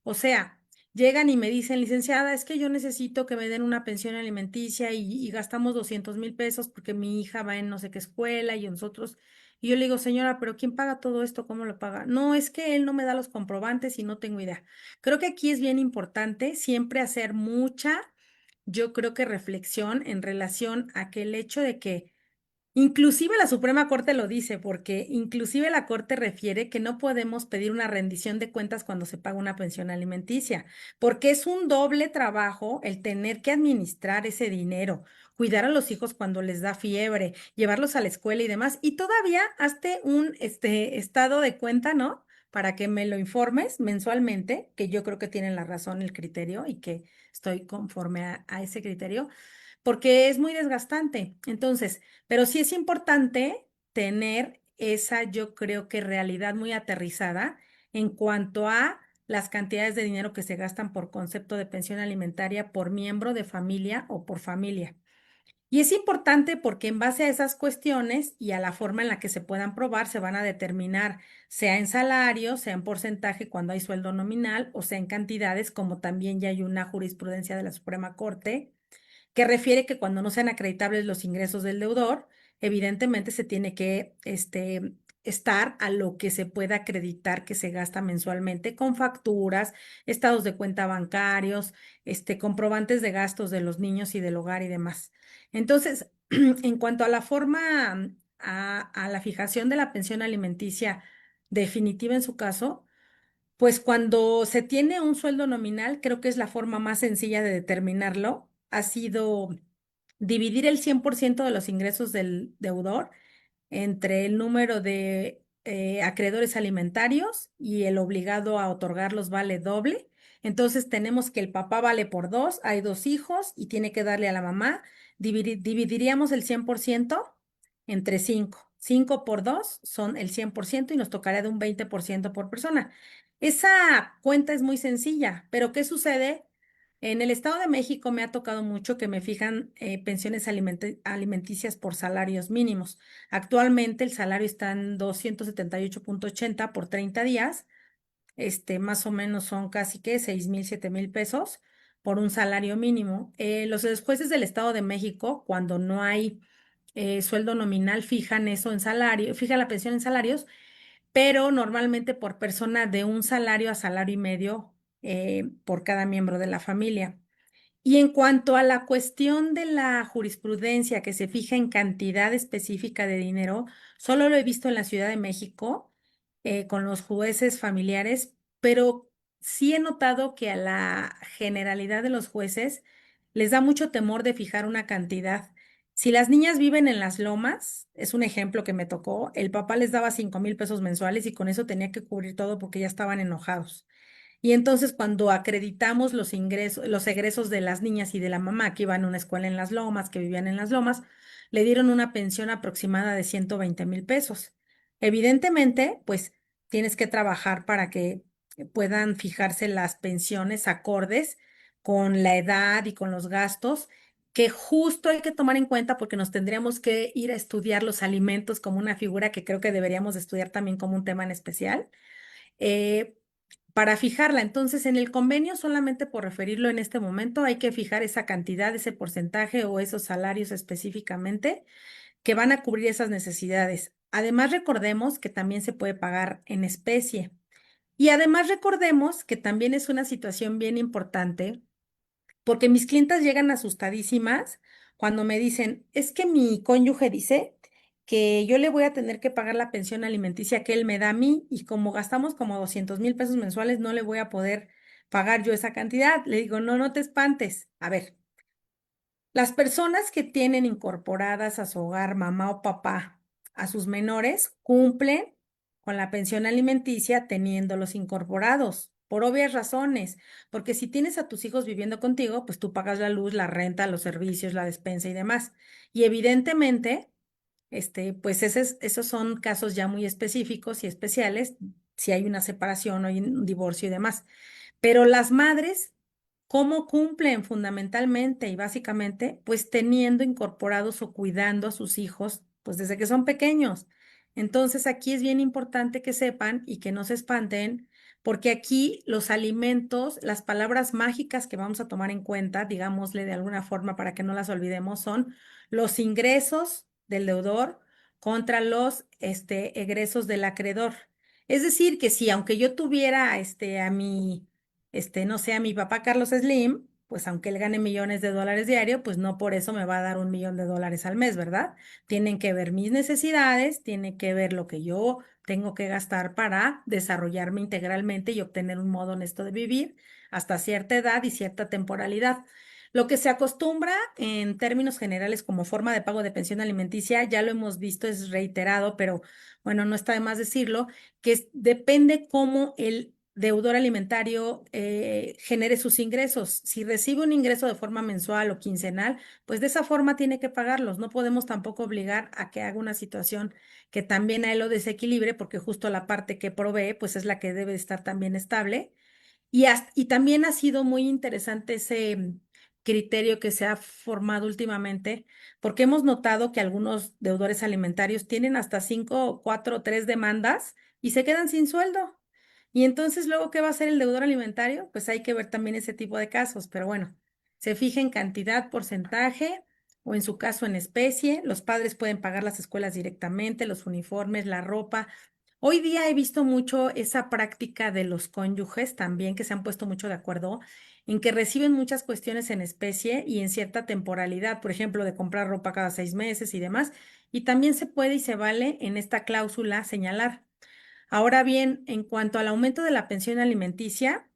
O sea, llegan y me dicen, licenciada, es que yo necesito que me den una pensión alimenticia y gastamos 200,000 pesos porque mi hija va en no sé qué escuela y nosotros. Y yo le digo, señora, pero ¿quién paga todo esto? ¿Cómo lo paga? No, es que él no me da los comprobantes y no tengo idea. Creo que aquí es bien importante siempre hacer mucha, yo creo que reflexión en relación a que el hecho de que inclusive la Suprema Corte lo dice, porque inclusive la Corte refiere que no podemos pedir una rendición de cuentas cuando se paga una pensión alimenticia, porque es un doble trabajo el tener que administrar ese dinero, cuidar a los hijos cuando les da fiebre, llevarlos a la escuela y demás, y todavía hazte un estado de cuenta, ¿no? Para que me lo informes mensualmente, que yo creo que tienen la razón el criterio y que estoy conforme a ese criterio porque es muy desgastante. Entonces, pero sí es importante tener esa, yo creo que realidad muy aterrizada en cuanto a las cantidades de dinero que se gastan por concepto de pensión alimentaria por miembro de familia o por familia. Y es importante porque en base a esas cuestiones y a la forma en la que se puedan probar, se van a determinar, sea en salario, sea en porcentaje cuando hay sueldo nominal o sea en cantidades, como también ya hay una jurisprudencia de la Suprema Corte que refiere que cuando no sean acreditables los ingresos del deudor, evidentemente se tiene que estar a lo que se pueda acreditar que se gasta mensualmente con facturas, estados de cuenta bancarios, comprobantes de gastos de los niños y del hogar y demás. Entonces, en cuanto a la forma, a la fijación de la pensión alimenticia definitiva en su caso, pues cuando se tiene un sueldo nominal, creo que es la forma más sencilla de determinarlo. Ha sido dividir el 100% de los ingresos del deudor entre el número de acreedores alimentarios y el obligado a otorgarlos vale doble. Entonces tenemos que el papá vale por dos, hay dos hijos y tiene que darle a la mamá. Dividiríamos el 100% entre cinco. 5 por 2 son el 100% y nos tocaría de un 20% por persona. Esa cuenta es muy sencilla, pero ¿qué sucede? En el Estado de México me ha tocado mucho que me fijan pensiones alimenticias por salarios mínimos. Actualmente el salario está en 278.80 por 30 días. Más o menos son casi que 6,000, 7,000 pesos por un salario mínimo. Los jueces del Estado de México, cuando no hay sueldo nominal, fijan eso en salario, fijan la pensión en salarios, pero normalmente por persona de un salario a salario y medio por cada miembro de la familia. Y en cuanto a la cuestión de la jurisprudencia que se fija en cantidad específica de dinero, solo lo he visto en la Ciudad de México con los jueces familiares, pero sí he notado que a la generalidad de los jueces les da mucho temor de fijar una cantidad. Si las niñas viven en las lomas, es un ejemplo que me tocó, el papá les daba 5,000 pesos mensuales y con eso tenía que cubrir todo porque ya estaban enojados. Y entonces cuando acreditamos los ingresos, los egresos de las niñas y de la mamá que iban a una escuela en Las Lomas, que vivían en Las Lomas, le dieron una pensión aproximada de 120,000 pesos. Evidentemente, pues tienes que trabajar para que puedan fijarse las pensiones acordes con la edad y con los gastos, que justo hay que tomar en cuenta porque nos tendríamos que ir a estudiar los alimentos como una figura que creo que deberíamos de estudiar también como un tema en especial. Eh, para fijarla. Entonces, en el convenio, solamente por referirlo en este momento, hay que fijar esa cantidad, ese porcentaje o esos salarios específicamente que van a cubrir esas necesidades. Además, recordemos que también se puede pagar en especie. Y además recordemos que también es una situación bien importante porque mis clientas llegan asustadísimas cuando me dicen, es que mi cónyuge dice que yo le voy a tener que pagar la pensión alimenticia que él me da a mí y como gastamos como 200,000 pesos mensuales, no le voy a poder pagar yo esa cantidad. Le digo, no, no te espantes. A ver, las personas que tienen incorporadas a su hogar mamá o papá a sus menores cumplen con la pensión alimenticia teniéndolos incorporados, por obvias razones, porque si tienes a tus hijos viviendo contigo, pues tú pagas la luz, la renta, los servicios, la despensa y demás. Y evidentemente, pues esos son casos ya muy específicos y especiales, si hay una separación o hay un divorcio y demás. Pero las madres, ¿cómo cumplen fundamentalmente y básicamente? Pues teniendo incorporados o cuidando a sus hijos, pues desde que son pequeños. Entonces aquí es bien importante que sepan y que no se espanten, porque aquí los alimentos, las palabras mágicas que vamos a tomar en cuenta, digámosle de alguna forma para que no las olvidemos, son los ingresos del deudor contra los egresos del acreedor. Es decir, que si aunque yo tuviera a mi no sé, a mi papá Carlos Slim, pues aunque él gane millones de dólares diario, pues no por eso me va a dar 1,000,000 de dólares al mes, ¿verdad? Tienen que ver mis necesidades, tiene que ver lo que yo tengo que gastar para desarrollarme integralmente y obtener un modo honesto de vivir hasta cierta edad y cierta temporalidad. Lo que se acostumbra en términos generales como forma de pago de pensión alimenticia, ya lo hemos visto, es reiterado, pero bueno, no está de más decirlo, que depende cómo el deudor alimentario genere sus ingresos. Si recibe un ingreso de forma mensual o quincenal, pues de esa forma tiene que pagarlos. No podemos tampoco obligar a que haga una situación que también a él lo desequilibre, porque justo la parte que provee, pues es la que debe estar también estable. Y también ha sido muy interesante ese criterio que se ha formado últimamente, porque hemos notado que algunos deudores alimentarios tienen hasta 5, 4, 3 demandas y se quedan sin sueldo. Y entonces, luego, ¿qué va a hacer el deudor alimentario? Pues hay que ver también ese tipo de casos, pero bueno, se fija en cantidad, porcentaje o en su caso en especie. Los padres pueden pagar las escuelas directamente, los uniformes, la ropa. Hoy día he visto mucho esa práctica de los cónyuges también, que se han puesto mucho de acuerdo en que reciben muchas cuestiones en especie y en cierta temporalidad, por ejemplo, de comprar ropa cada 6 meses y demás. Y también se puede y se vale en esta cláusula señalar. Ahora bien, en cuanto al aumento de la pensión alimenticia,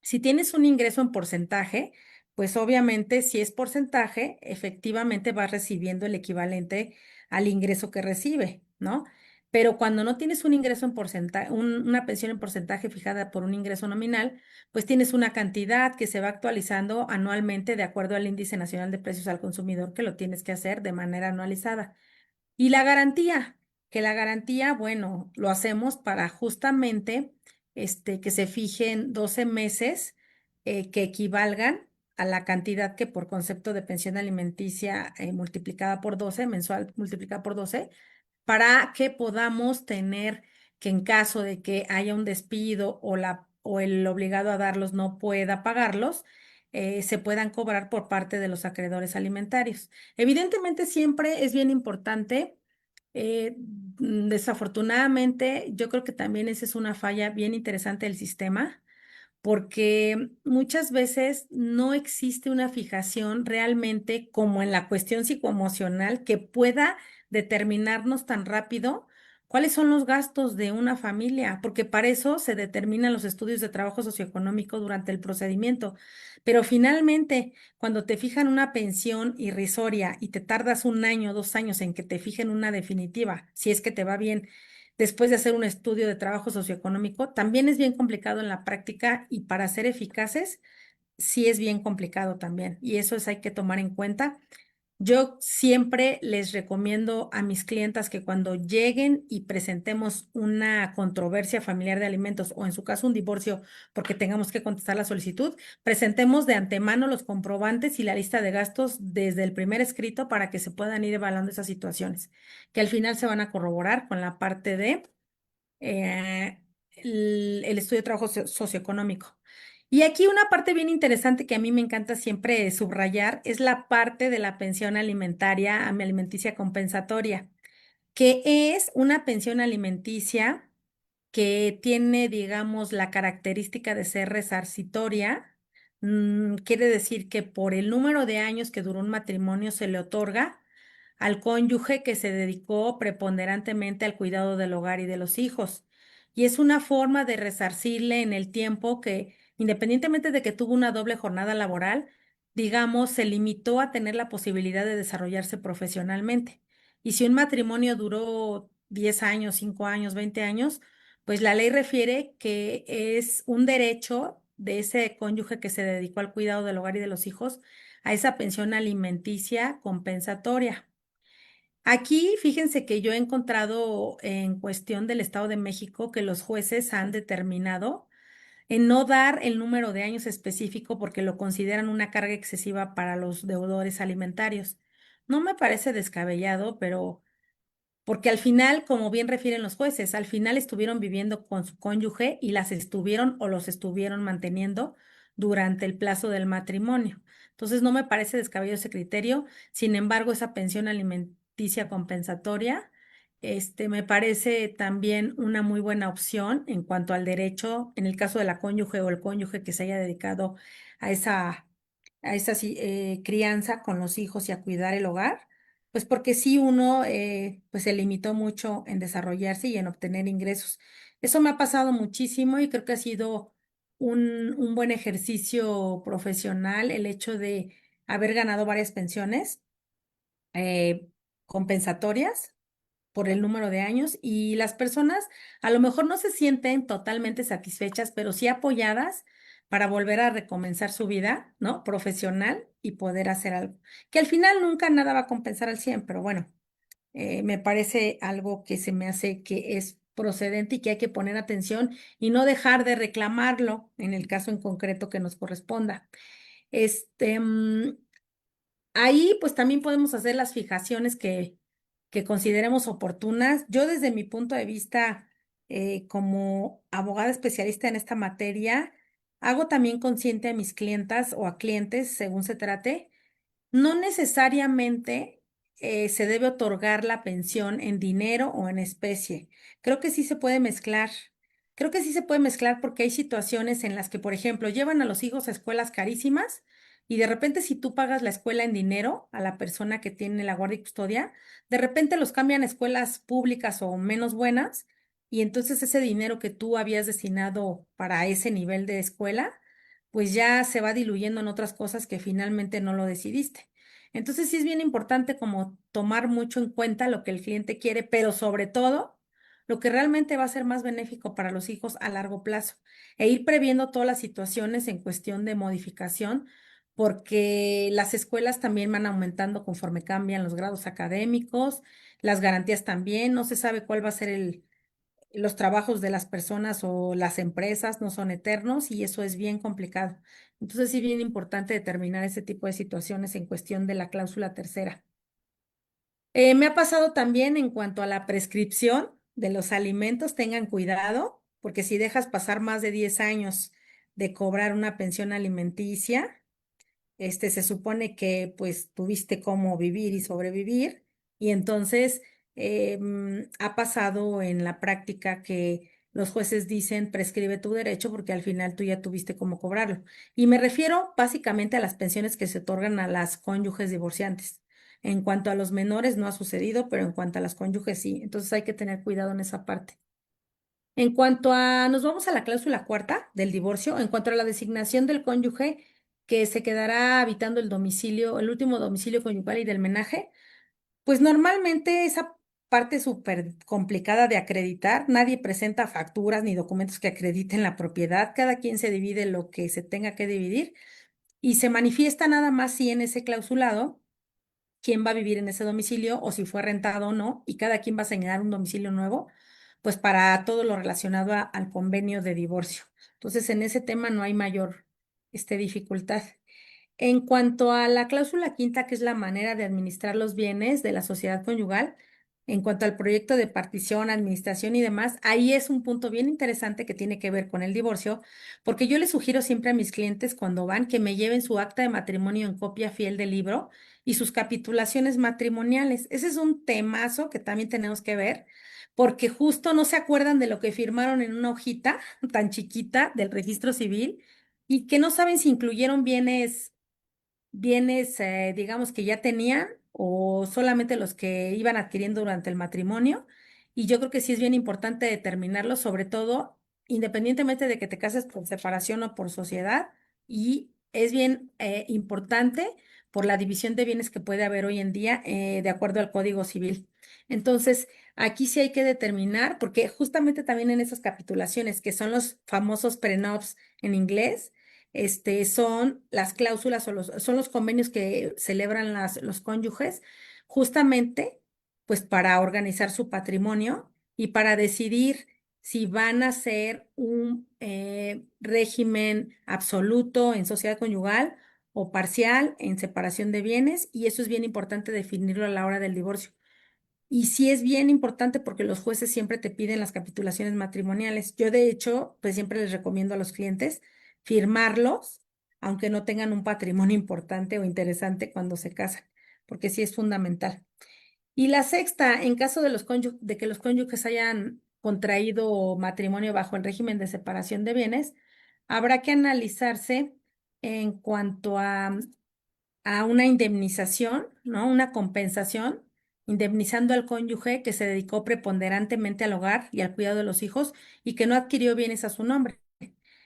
si tienes un ingreso en porcentaje, pues obviamente si es porcentaje, efectivamente vas recibiendo el equivalente al ingreso que recibe, ¿no? Pero cuando no tienes un ingreso en porcentaje, una pensión en porcentaje fijada por un ingreso nominal, pues tienes una cantidad que se va actualizando anualmente de acuerdo al Índice Nacional de Precios al Consumidor, que lo tienes que hacer de manera anualizada. Y la garantía. Que la garantía, bueno, lo hacemos para justamente que se fijen 12 meses que equivalgan a la cantidad que por concepto de pensión alimenticia multiplicada por 12 mensual multiplicada por 12 para que podamos tener que en caso de que haya un despido o el obligado a darlos no pueda pagarlos, se puedan cobrar por parte de los acreedores alimentarios. Evidentemente, siempre es bien importante. Desafortunadamente, yo creo que también esa es una falla bien interesante del sistema porque muchas veces no existe una fijación realmente como en la cuestión psicoemocional que pueda determinarnos tan rápido cuáles son los gastos de una familia, porque para eso se determinan los estudios de trabajo socioeconómico durante el procedimiento. Pero finalmente, cuando te fijan una pensión irrisoria y te tardas un año, 2 años en que te fijen una definitiva, si es que te va bien después de hacer un estudio de trabajo socioeconómico, también es bien complicado en la práctica y para ser eficaces, sí es bien complicado también. Y eso es hay que tomar en cuenta. Yo siempre les recomiendo a mis clientas que cuando lleguen y presentemos una controversia familiar de alimentos o en su caso un divorcio porque tengamos que contestar la solicitud, presentemos de antemano los comprobantes y la lista de gastos desde el primer escrito para que se puedan ir evaluando esas situaciones, que al final se van a corroborar con la parte de eh, el estudio de trabajo socioeconómico. Y aquí una parte bien interesante que a mí me encanta siempre subrayar es la parte de la pensión alimentaria, alimenticia compensatoria, que es una pensión alimenticia que tiene, digamos, la característica de ser resarcitoria. Quiere decir que por el número de años que duró un matrimonio se le otorga al cónyuge que se dedicó preponderantemente al cuidado del hogar y de los hijos. Y es una forma de resarcirle en el tiempo que, independientemente de que tuvo una doble jornada laboral, digamos, se limitó a tener la posibilidad de desarrollarse profesionalmente. Y si un matrimonio duró 10 años, 5 años, 20 años, pues la ley refiere que es un derecho de ese cónyuge que se dedicó al cuidado del hogar y de los hijos a esa pensión alimenticia compensatoria. Aquí, fíjense que yo he encontrado en cuestión del Estado de México que los jueces han determinado en no dar el número de años específico porque lo consideran una carga excesiva para los deudores alimentarios. No me parece descabellado, pero porque al final, como bien refieren los jueces, al final estuvieron viviendo con su cónyuge y las estuvieron o los estuvieron manteniendo durante el plazo del matrimonio. Entonces, no me parece descabellado ese criterio. Sin embargo, esa pensión alimenticia compensatoria, me parece también una muy buena opción en cuanto al derecho, en el caso de la cónyuge o el cónyuge que se haya dedicado a esa crianza con los hijos y a cuidar el hogar pues porque sí uno pues se limitó mucho en desarrollarse y en obtener ingresos. Eso me ha pasado muchísimo y creo que ha sido un buen ejercicio profesional el hecho de haber ganado varias pensiones eh, compensatorias por el número de años y las personas a lo mejor no se sienten totalmente satisfechas, pero sí apoyadas para volver a recomenzar su vida, ¿no? Profesional y poder hacer algo. Que al final nunca nada va a compensar al 100 pero bueno, me parece algo que se me hace que es procedente y que hay que poner atención y no dejar de reclamarlo en el caso en concreto que nos corresponda. Este, mm, Ahí pues también podemos hacer las fijaciones que consideremos oportunas. Yo desde mi punto de vista como abogada especialista en esta materia, hago también consciente a mis clientas o a clientes, según se trate, no necesariamente se debe otorgar la pensión en dinero o en especie. Creo que sí se puede mezclar. Creo que sí se puede mezclar porque hay situaciones en las que, por ejemplo, llevan a los hijos a escuelas carísimas y de repente si tú pagas la escuela en dinero a la persona que tiene la guardia y custodia, de repente los cambian a escuelas públicas o menos buenas y entonces ese dinero que tú habías destinado para ese nivel de escuela, pues ya se va diluyendo en otras cosas que finalmente no lo decidiste. Entonces sí es bien importante como tomar mucho en cuenta lo que el cliente quiere, pero sobre todo lo que realmente va a ser más benéfico para los hijos a largo plazo e ir previendo todas las situaciones en cuestión de modificación, porque las escuelas también van aumentando conforme cambian los grados académicos, las garantías también, no se sabe cuál va a ser los trabajos de las personas o las empresas, no son eternos y eso es bien complicado. Entonces sí, bien importante determinar ese tipo de situaciones en cuestión de la cláusula tercera. Me ha pasado también en cuanto a la prescripción de los alimentos, tengan cuidado, porque si dejas pasar más de 10 años de cobrar una pensión alimenticia, se supone que pues tuviste cómo vivir y sobrevivir y entonces ha pasado en la práctica que los jueces dicen prescribe tu derecho porque al final tú ya tuviste cómo cobrarlo. Y me refiero básicamente a las pensiones que se otorgan a las cónyuges divorciantes. En cuanto a los menores no ha sucedido, pero en cuanto a las cónyuges sí. Entonces hay que tener cuidado en esa parte. En cuanto a, nos vamos a la cláusula cuarta del divorcio, en cuanto a la designación del cónyuge que se quedará habitando el domicilio, el último domicilio conyugal y del menaje, pues normalmente esa parte súper complicada de acreditar, nadie presenta facturas ni documentos que acrediten la propiedad, cada quien se divide lo que se tenga que dividir y se manifiesta nada más si en ese clausulado quién va a vivir en ese domicilio o si fue rentado o no, y cada quien va a señalar un domicilio nuevo, pues para todo lo relacionado al convenio de divorcio. Entonces, en ese tema no hay mayor dificultad. En cuanto a la cláusula quinta, que es la manera de administrar los bienes de la sociedad conyugal, en cuanto al proyecto de partición, administración y demás, ahí es un punto bien interesante que tiene que ver con el divorcio, porque yo les sugiero siempre a mis clientes cuando van que me lleven su acta de matrimonio en copia fiel del libro y sus capitulaciones matrimoniales. Ese es un temazo que también tenemos que ver, porque justo no se acuerdan de lo que firmaron en una hojita tan chiquita del registro civil y que no saben si incluyeron bienes, digamos, que ya tenían o solamente los que iban adquiriendo durante el matrimonio. Y yo creo que sí es bien importante determinarlo, sobre todo, independientemente de que te cases por separación o por sociedad. Y es bien importante por la división de bienes que puede haber hoy en día, de acuerdo al Código Civil. Entonces, aquí sí hay que determinar, porque justamente también en esas capitulaciones, que son los famosos prenups en inglés, son las cláusulas o son los convenios que celebran los cónyuges, justamente, pues para organizar su patrimonio y para decidir si van a ser un régimen absoluto en sociedad conyugal o parcial en separación de bienes, y eso es bien importante definirlo a la hora del divorcio. Y sí es bien importante porque los jueces siempre te piden las capitulaciones matrimoniales. Yo, de hecho, pues siempre les recomiendo a los clientes firmarlos, aunque no tengan un patrimonio importante o interesante cuando se casan, porque sí es fundamental. Y la sexta, en caso de de que los cónyuges hayan contraído matrimonio bajo el régimen de separación de bienes, habrá que analizarse en cuanto a una indemnización, ¿no? Una compensación, indemnizando al cónyuge que se dedicó preponderantemente al hogar y al cuidado de los hijos y que no adquirió bienes a su nombre.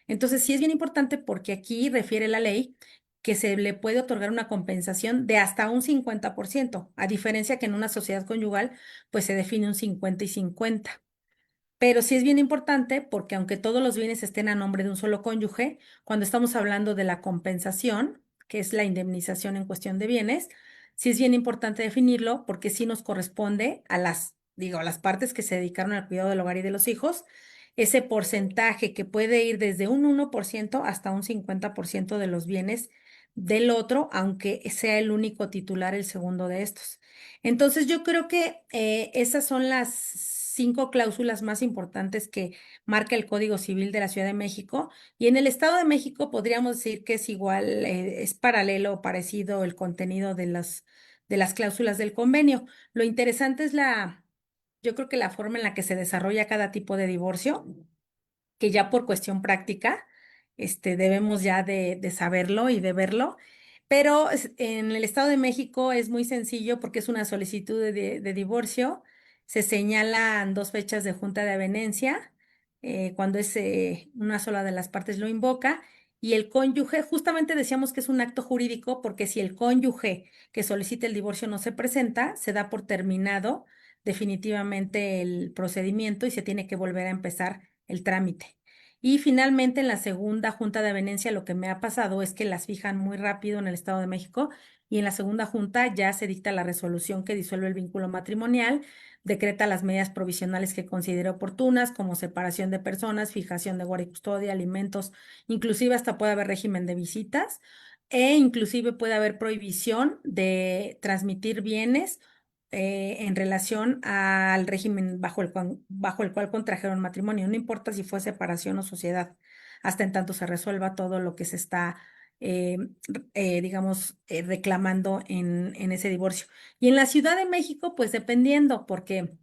Entonces, sí es bien importante porque aquí refiere la ley que se le puede otorgar una compensación de hasta un 50%, a diferencia que en una sociedad conyugal, pues se define un 50 y 50. Pero sí es bien importante porque aunque todos los bienes estén a nombre de un solo cónyuge, cuando estamos hablando de la compensación, que es la indemnización en cuestión de bienes, sí es bien importante definirlo porque sí nos corresponde a a las partes que se dedicaron al cuidado del hogar y de los hijos, ese porcentaje que puede ir desde un 1% hasta un 50% de los bienes del otro, aunque sea el único titular el segundo de estos. Entonces, yo creo que esas son las 5 cláusulas más importantes que marca el Código Civil de la Ciudad de México. Y en el Estado de México podríamos decir que es igual, es paralelo o parecido el contenido de las cláusulas del convenio. Lo interesante es yo creo que la forma en la que se desarrolla cada tipo de divorcio, que ya por cuestión práctica, debemos ya de saberlo y de verlo. Pero en el Estado de México es muy sencillo porque es una solicitud de divorcio. Se señalan 2 fechas de junta de avenencia, cuando es una sola de las partes lo invoca. Y el cónyuge, justamente decíamos que es un acto jurídico porque si el cónyuge que solicita el divorcio no se presenta, se da por terminado definitivamente el procedimiento y se tiene que volver a empezar el trámite. Y finalmente, en la segunda junta de avenencia, lo que me ha pasado es que las fijan muy rápido en el Estado de México y en la segunda junta ya se dicta la resolución que disuelve el vínculo matrimonial, decreta las medidas provisionales que considere oportunas, como separación de personas, fijación de guardia y custodia, alimentos, inclusive hasta puede haber régimen de visitas e inclusive puede haber prohibición de transmitir bienes en relación al régimen bajo el cual contrajeron matrimonio, no importa si fue separación o sociedad, hasta en tanto se resuelva todo lo que se está, eh, digamos, reclamando en ese divorcio. Y en la Ciudad de México, pues dependiendo, porque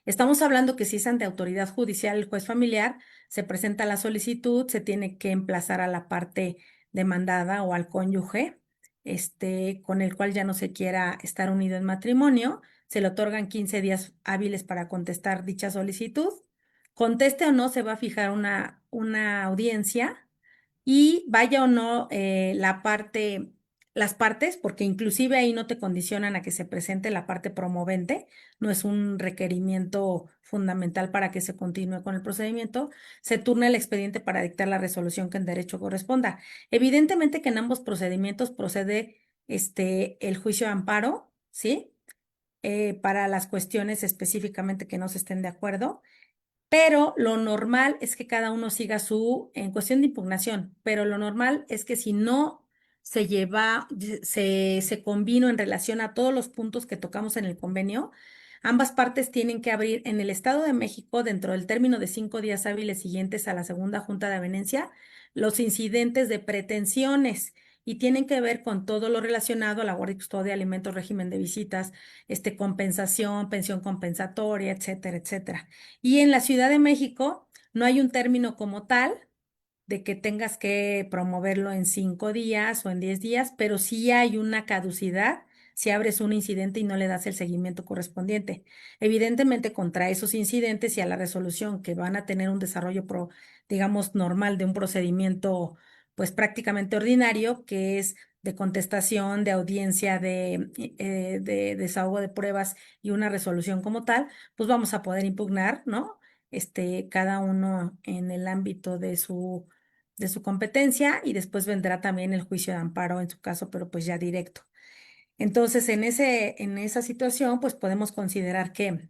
estamos hablando que si es ante autoridad judicial el juez familiar, se presenta la solicitud, se tiene que emplazar a la parte demandada o al cónyuge, con el cual ya no se quiera estar unido en matrimonio, se le otorgan 15 días hábiles para contestar dicha solicitud. Conteste o no, se va a fijar una audiencia y vaya o no las partes, porque inclusive ahí no te condicionan a que se presente la parte promovente, no es un requerimiento fundamental para que se continúe con el procedimiento, se turna el expediente para dictar la resolución que en derecho corresponda. Evidentemente que en ambos procedimientos procede el juicio de amparo, ¿sí? Para las cuestiones específicamente que no se estén de acuerdo. Pero lo normal es que cada uno siga en cuestión de impugnación, pero lo normal es que si no se convino en relación a todos los puntos que tocamos en el convenio, ambas partes tienen que abrir en el Estado de México, dentro del término de 5 días hábiles siguientes a la segunda junta de avenencia, los incidentes de pretensiones y tienen que ver con todo lo relacionado a la guardia y custodia, alimentos, régimen de visitas, compensación, pensión compensatoria, etcétera, etcétera. Y en la Ciudad de México no hay un término como tal de que tengas que promoverlo en 5 días o en 10 días, pero sí hay una caducidad si abres un incidente y no le das el seguimiento correspondiente. Evidentemente, contra esos incidentes y a la resolución que van a tener un desarrollo, digamos, normal de un procedimiento, pues prácticamente ordinario, que es de contestación, de audiencia, de desahogo de pruebas y una resolución como tal, pues vamos a poder impugnar, ¿no? Cada uno en el ámbito de su competencia y después vendrá también el juicio de amparo en su caso, pero pues ya directo. Entonces, en esa situación, pues podemos considerar que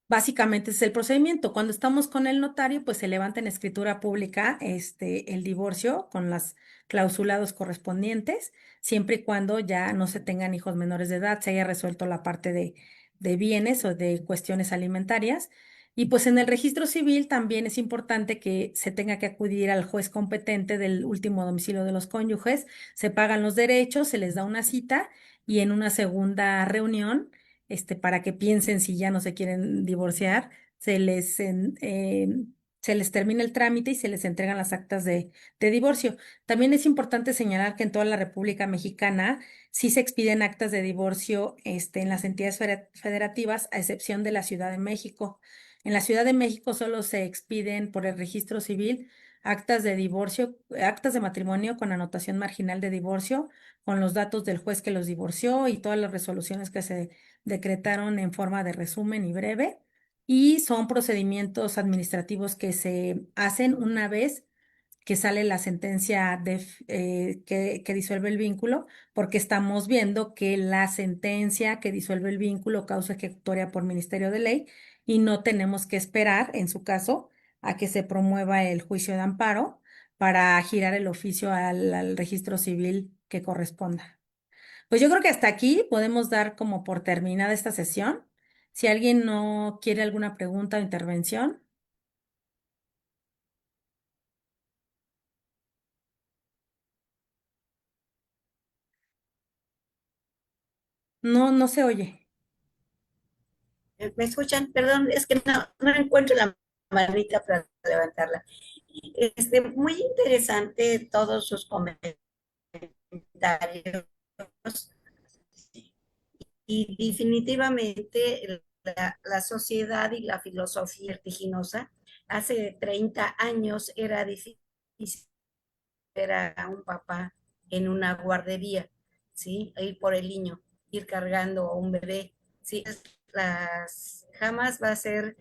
básicamente es el procedimiento. Cuando estamos con el notario, pues se levanta en escritura pública el divorcio con los clausulados correspondientes, siempre y cuando ya no se tengan hijos menores de edad, se haya resuelto la parte de bienes o de cuestiones alimentarias. Y pues en el registro civil también es importante que se tenga que acudir al juez competente del último domicilio de los cónyuges, se pagan los derechos, se les da una cita y en una segunda reunión para que piensen si ya no se quieren divorciar, se les termina el trámite y se les entregan las actas de divorcio. También es importante señalar que en toda la República Mexicana sí se expiden actas de divorcio, en las entidades federativas, a excepción de la Ciudad de México. En la Ciudad de México solo se expiden por el registro civil actas de divorcio, actas de matrimonio con anotación marginal de divorcio, con los datos del juez que los divorció y todas las resoluciones que se decretaron en forma de resumen y breve, y son procedimientos administrativos que se hacen una vez que sale la sentencia que disuelve el vínculo, porque estamos viendo que la sentencia que disuelve el vínculo causa ejecutoria por Ministerio de Ley y no tenemos que esperar, en su caso, a que se promueva el juicio de amparo para girar el oficio al registro civil que corresponda. Pues yo creo que hasta aquí podemos dar como por terminada esta sesión. Si alguien no quiere alguna pregunta o intervención, no se oye. ¿Me escuchan? Perdón, es que no encuentro la manita para levantarla. Muy interesante todos sus comentarios y definitivamente la sociedad y la filosofía vertiginosa. Hace 30 años era difícil ver a un papá en una guardería, ¿sí? Ir por el niño, ir cargando a un bebé, ¿sí? Jamás va a ser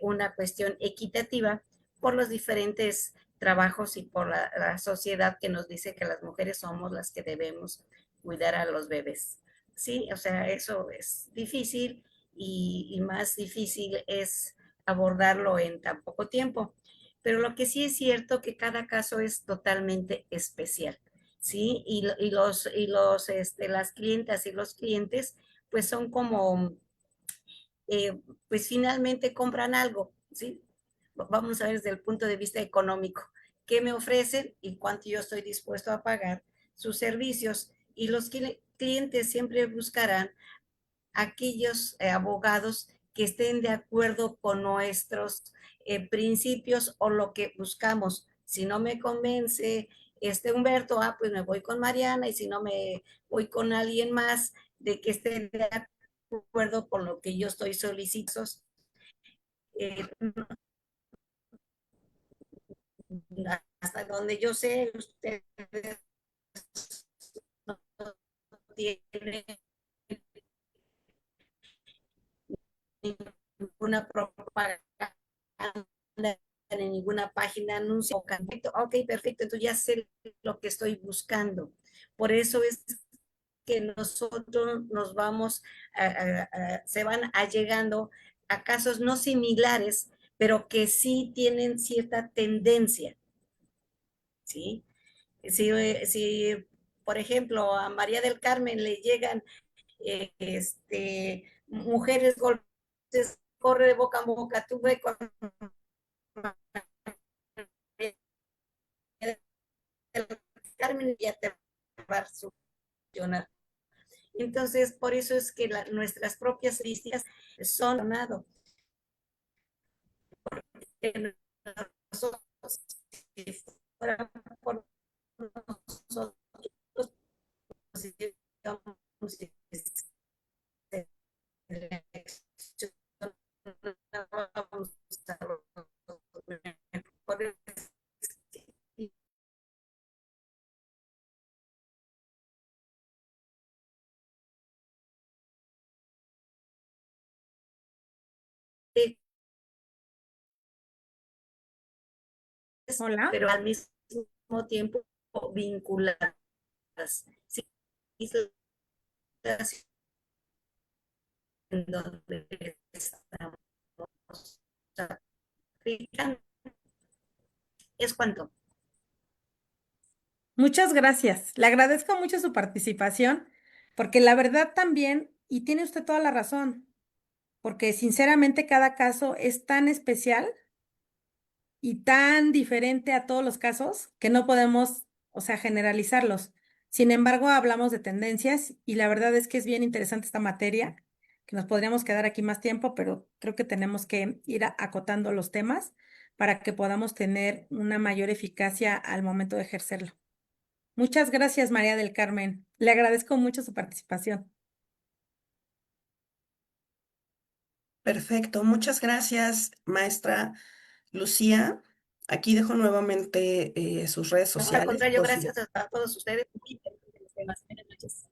una cuestión equitativa por los diferentes trabajos y por la sociedad que nos dice que las mujeres somos las que debemos cuidar a los bebés. Sí, o sea, eso es difícil y más difícil es abordarlo en tan poco tiempo. Pero lo que sí es cierto que cada caso es totalmente especial, ¿sí? Las clientas y los clientes, pues son como, pues finalmente compran algo, ¿sí? Vamos a ver desde el punto de vista económico, qué me ofrecen y cuánto yo estoy dispuesto a pagar sus servicios. Y los clientes siempre buscarán aquellos abogados que estén de acuerdo con nuestros principios o lo que buscamos. Si no me convence Humberto, pues me voy con Mariana, y si no me voy con alguien más de que esté de acuerdo con lo que yo estoy solicitando, eh, hasta donde yo sé, ustedes no tienen ninguna propaganda en ninguna página, anuncio. Ok, perfecto, entonces ya sé lo que estoy buscando. Por eso es que nosotros nos vamos, se van allegando a casos no similares, pero que sí tienen cierta tendencia, ¿sí? Si por ejemplo, a María del Carmen le llegan mujeres golpes, corre de boca a boca, tú ve con Carmen y ya te va a funcionar. Entonces, por eso es que nuestras propias estadísticas son ganado. Nosotros, si fuera por nosotros, digamos, Hola. pero al mismo tiempo vinculadas. Sí, en donde estamos aplicando. Es cuanto. Muchas gracias. Le agradezco mucho su participación, porque la verdad también, y tiene usted toda la razón, porque sinceramente cada caso es tan especial y tan diferente a todos los casos que no podemos, o sea, generalizarlos. Sin embargo, hablamos de tendencias y la verdad es que es bien interesante esta materia, que nos podríamos quedar aquí más tiempo, pero creo que tenemos que ir acotando los temas para que podamos tener una mayor eficacia al momento de ejercerlo. Muchas gracias, María del Carmen. Le agradezco mucho su participación. Perfecto, muchas gracias, maestra Lucía. Aquí dejo nuevamente sus redes No, al sociales contrario, gracias a todos ustedes. Buenas noches.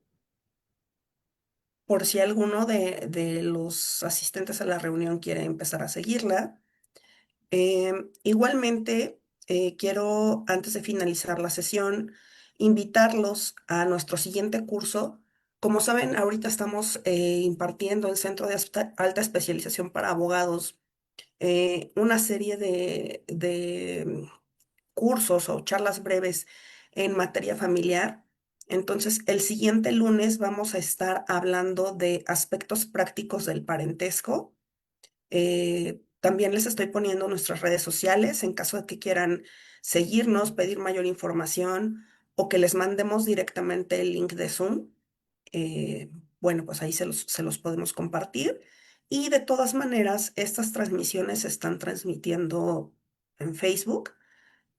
por si alguno de los asistentes a la reunión quiere empezar a seguirla. Igualmente, quiero, antes de finalizar la sesión, invitarlos a nuestro siguiente curso. Como saben, ahorita estamos impartiendo en Centro de Alta Especialización para Abogados una serie de cursos o charlas breves en materia familiar. Entonces, el siguiente lunes vamos a estar hablando de aspectos prácticos del parentesco. También les estoy poniendo nuestras redes sociales en caso de que quieran seguirnos, pedir mayor información o que les mandemos directamente el link de Zoom. eh, bueno, pues ahí se los podemos compartir. Y de todas maneras, estas transmisiones se están transmitiendo en Facebook,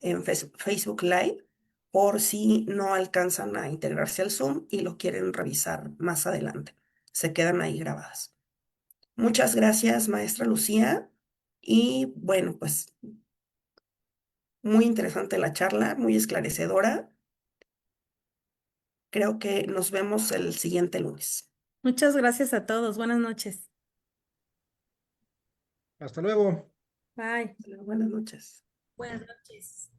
en Facebook Live, por si no alcanzan a integrarse al Zoom y lo quieren revisar más adelante. Se quedan ahí grabadas. Muchas gracias, maestra Lucía. Y bueno, pues muy interesante la charla, muy esclarecedora. Creo que nos vemos el siguiente lunes. Muchas gracias a todos. Buenas noches. Hasta luego. Bye. Buenas noches. Buenas noches.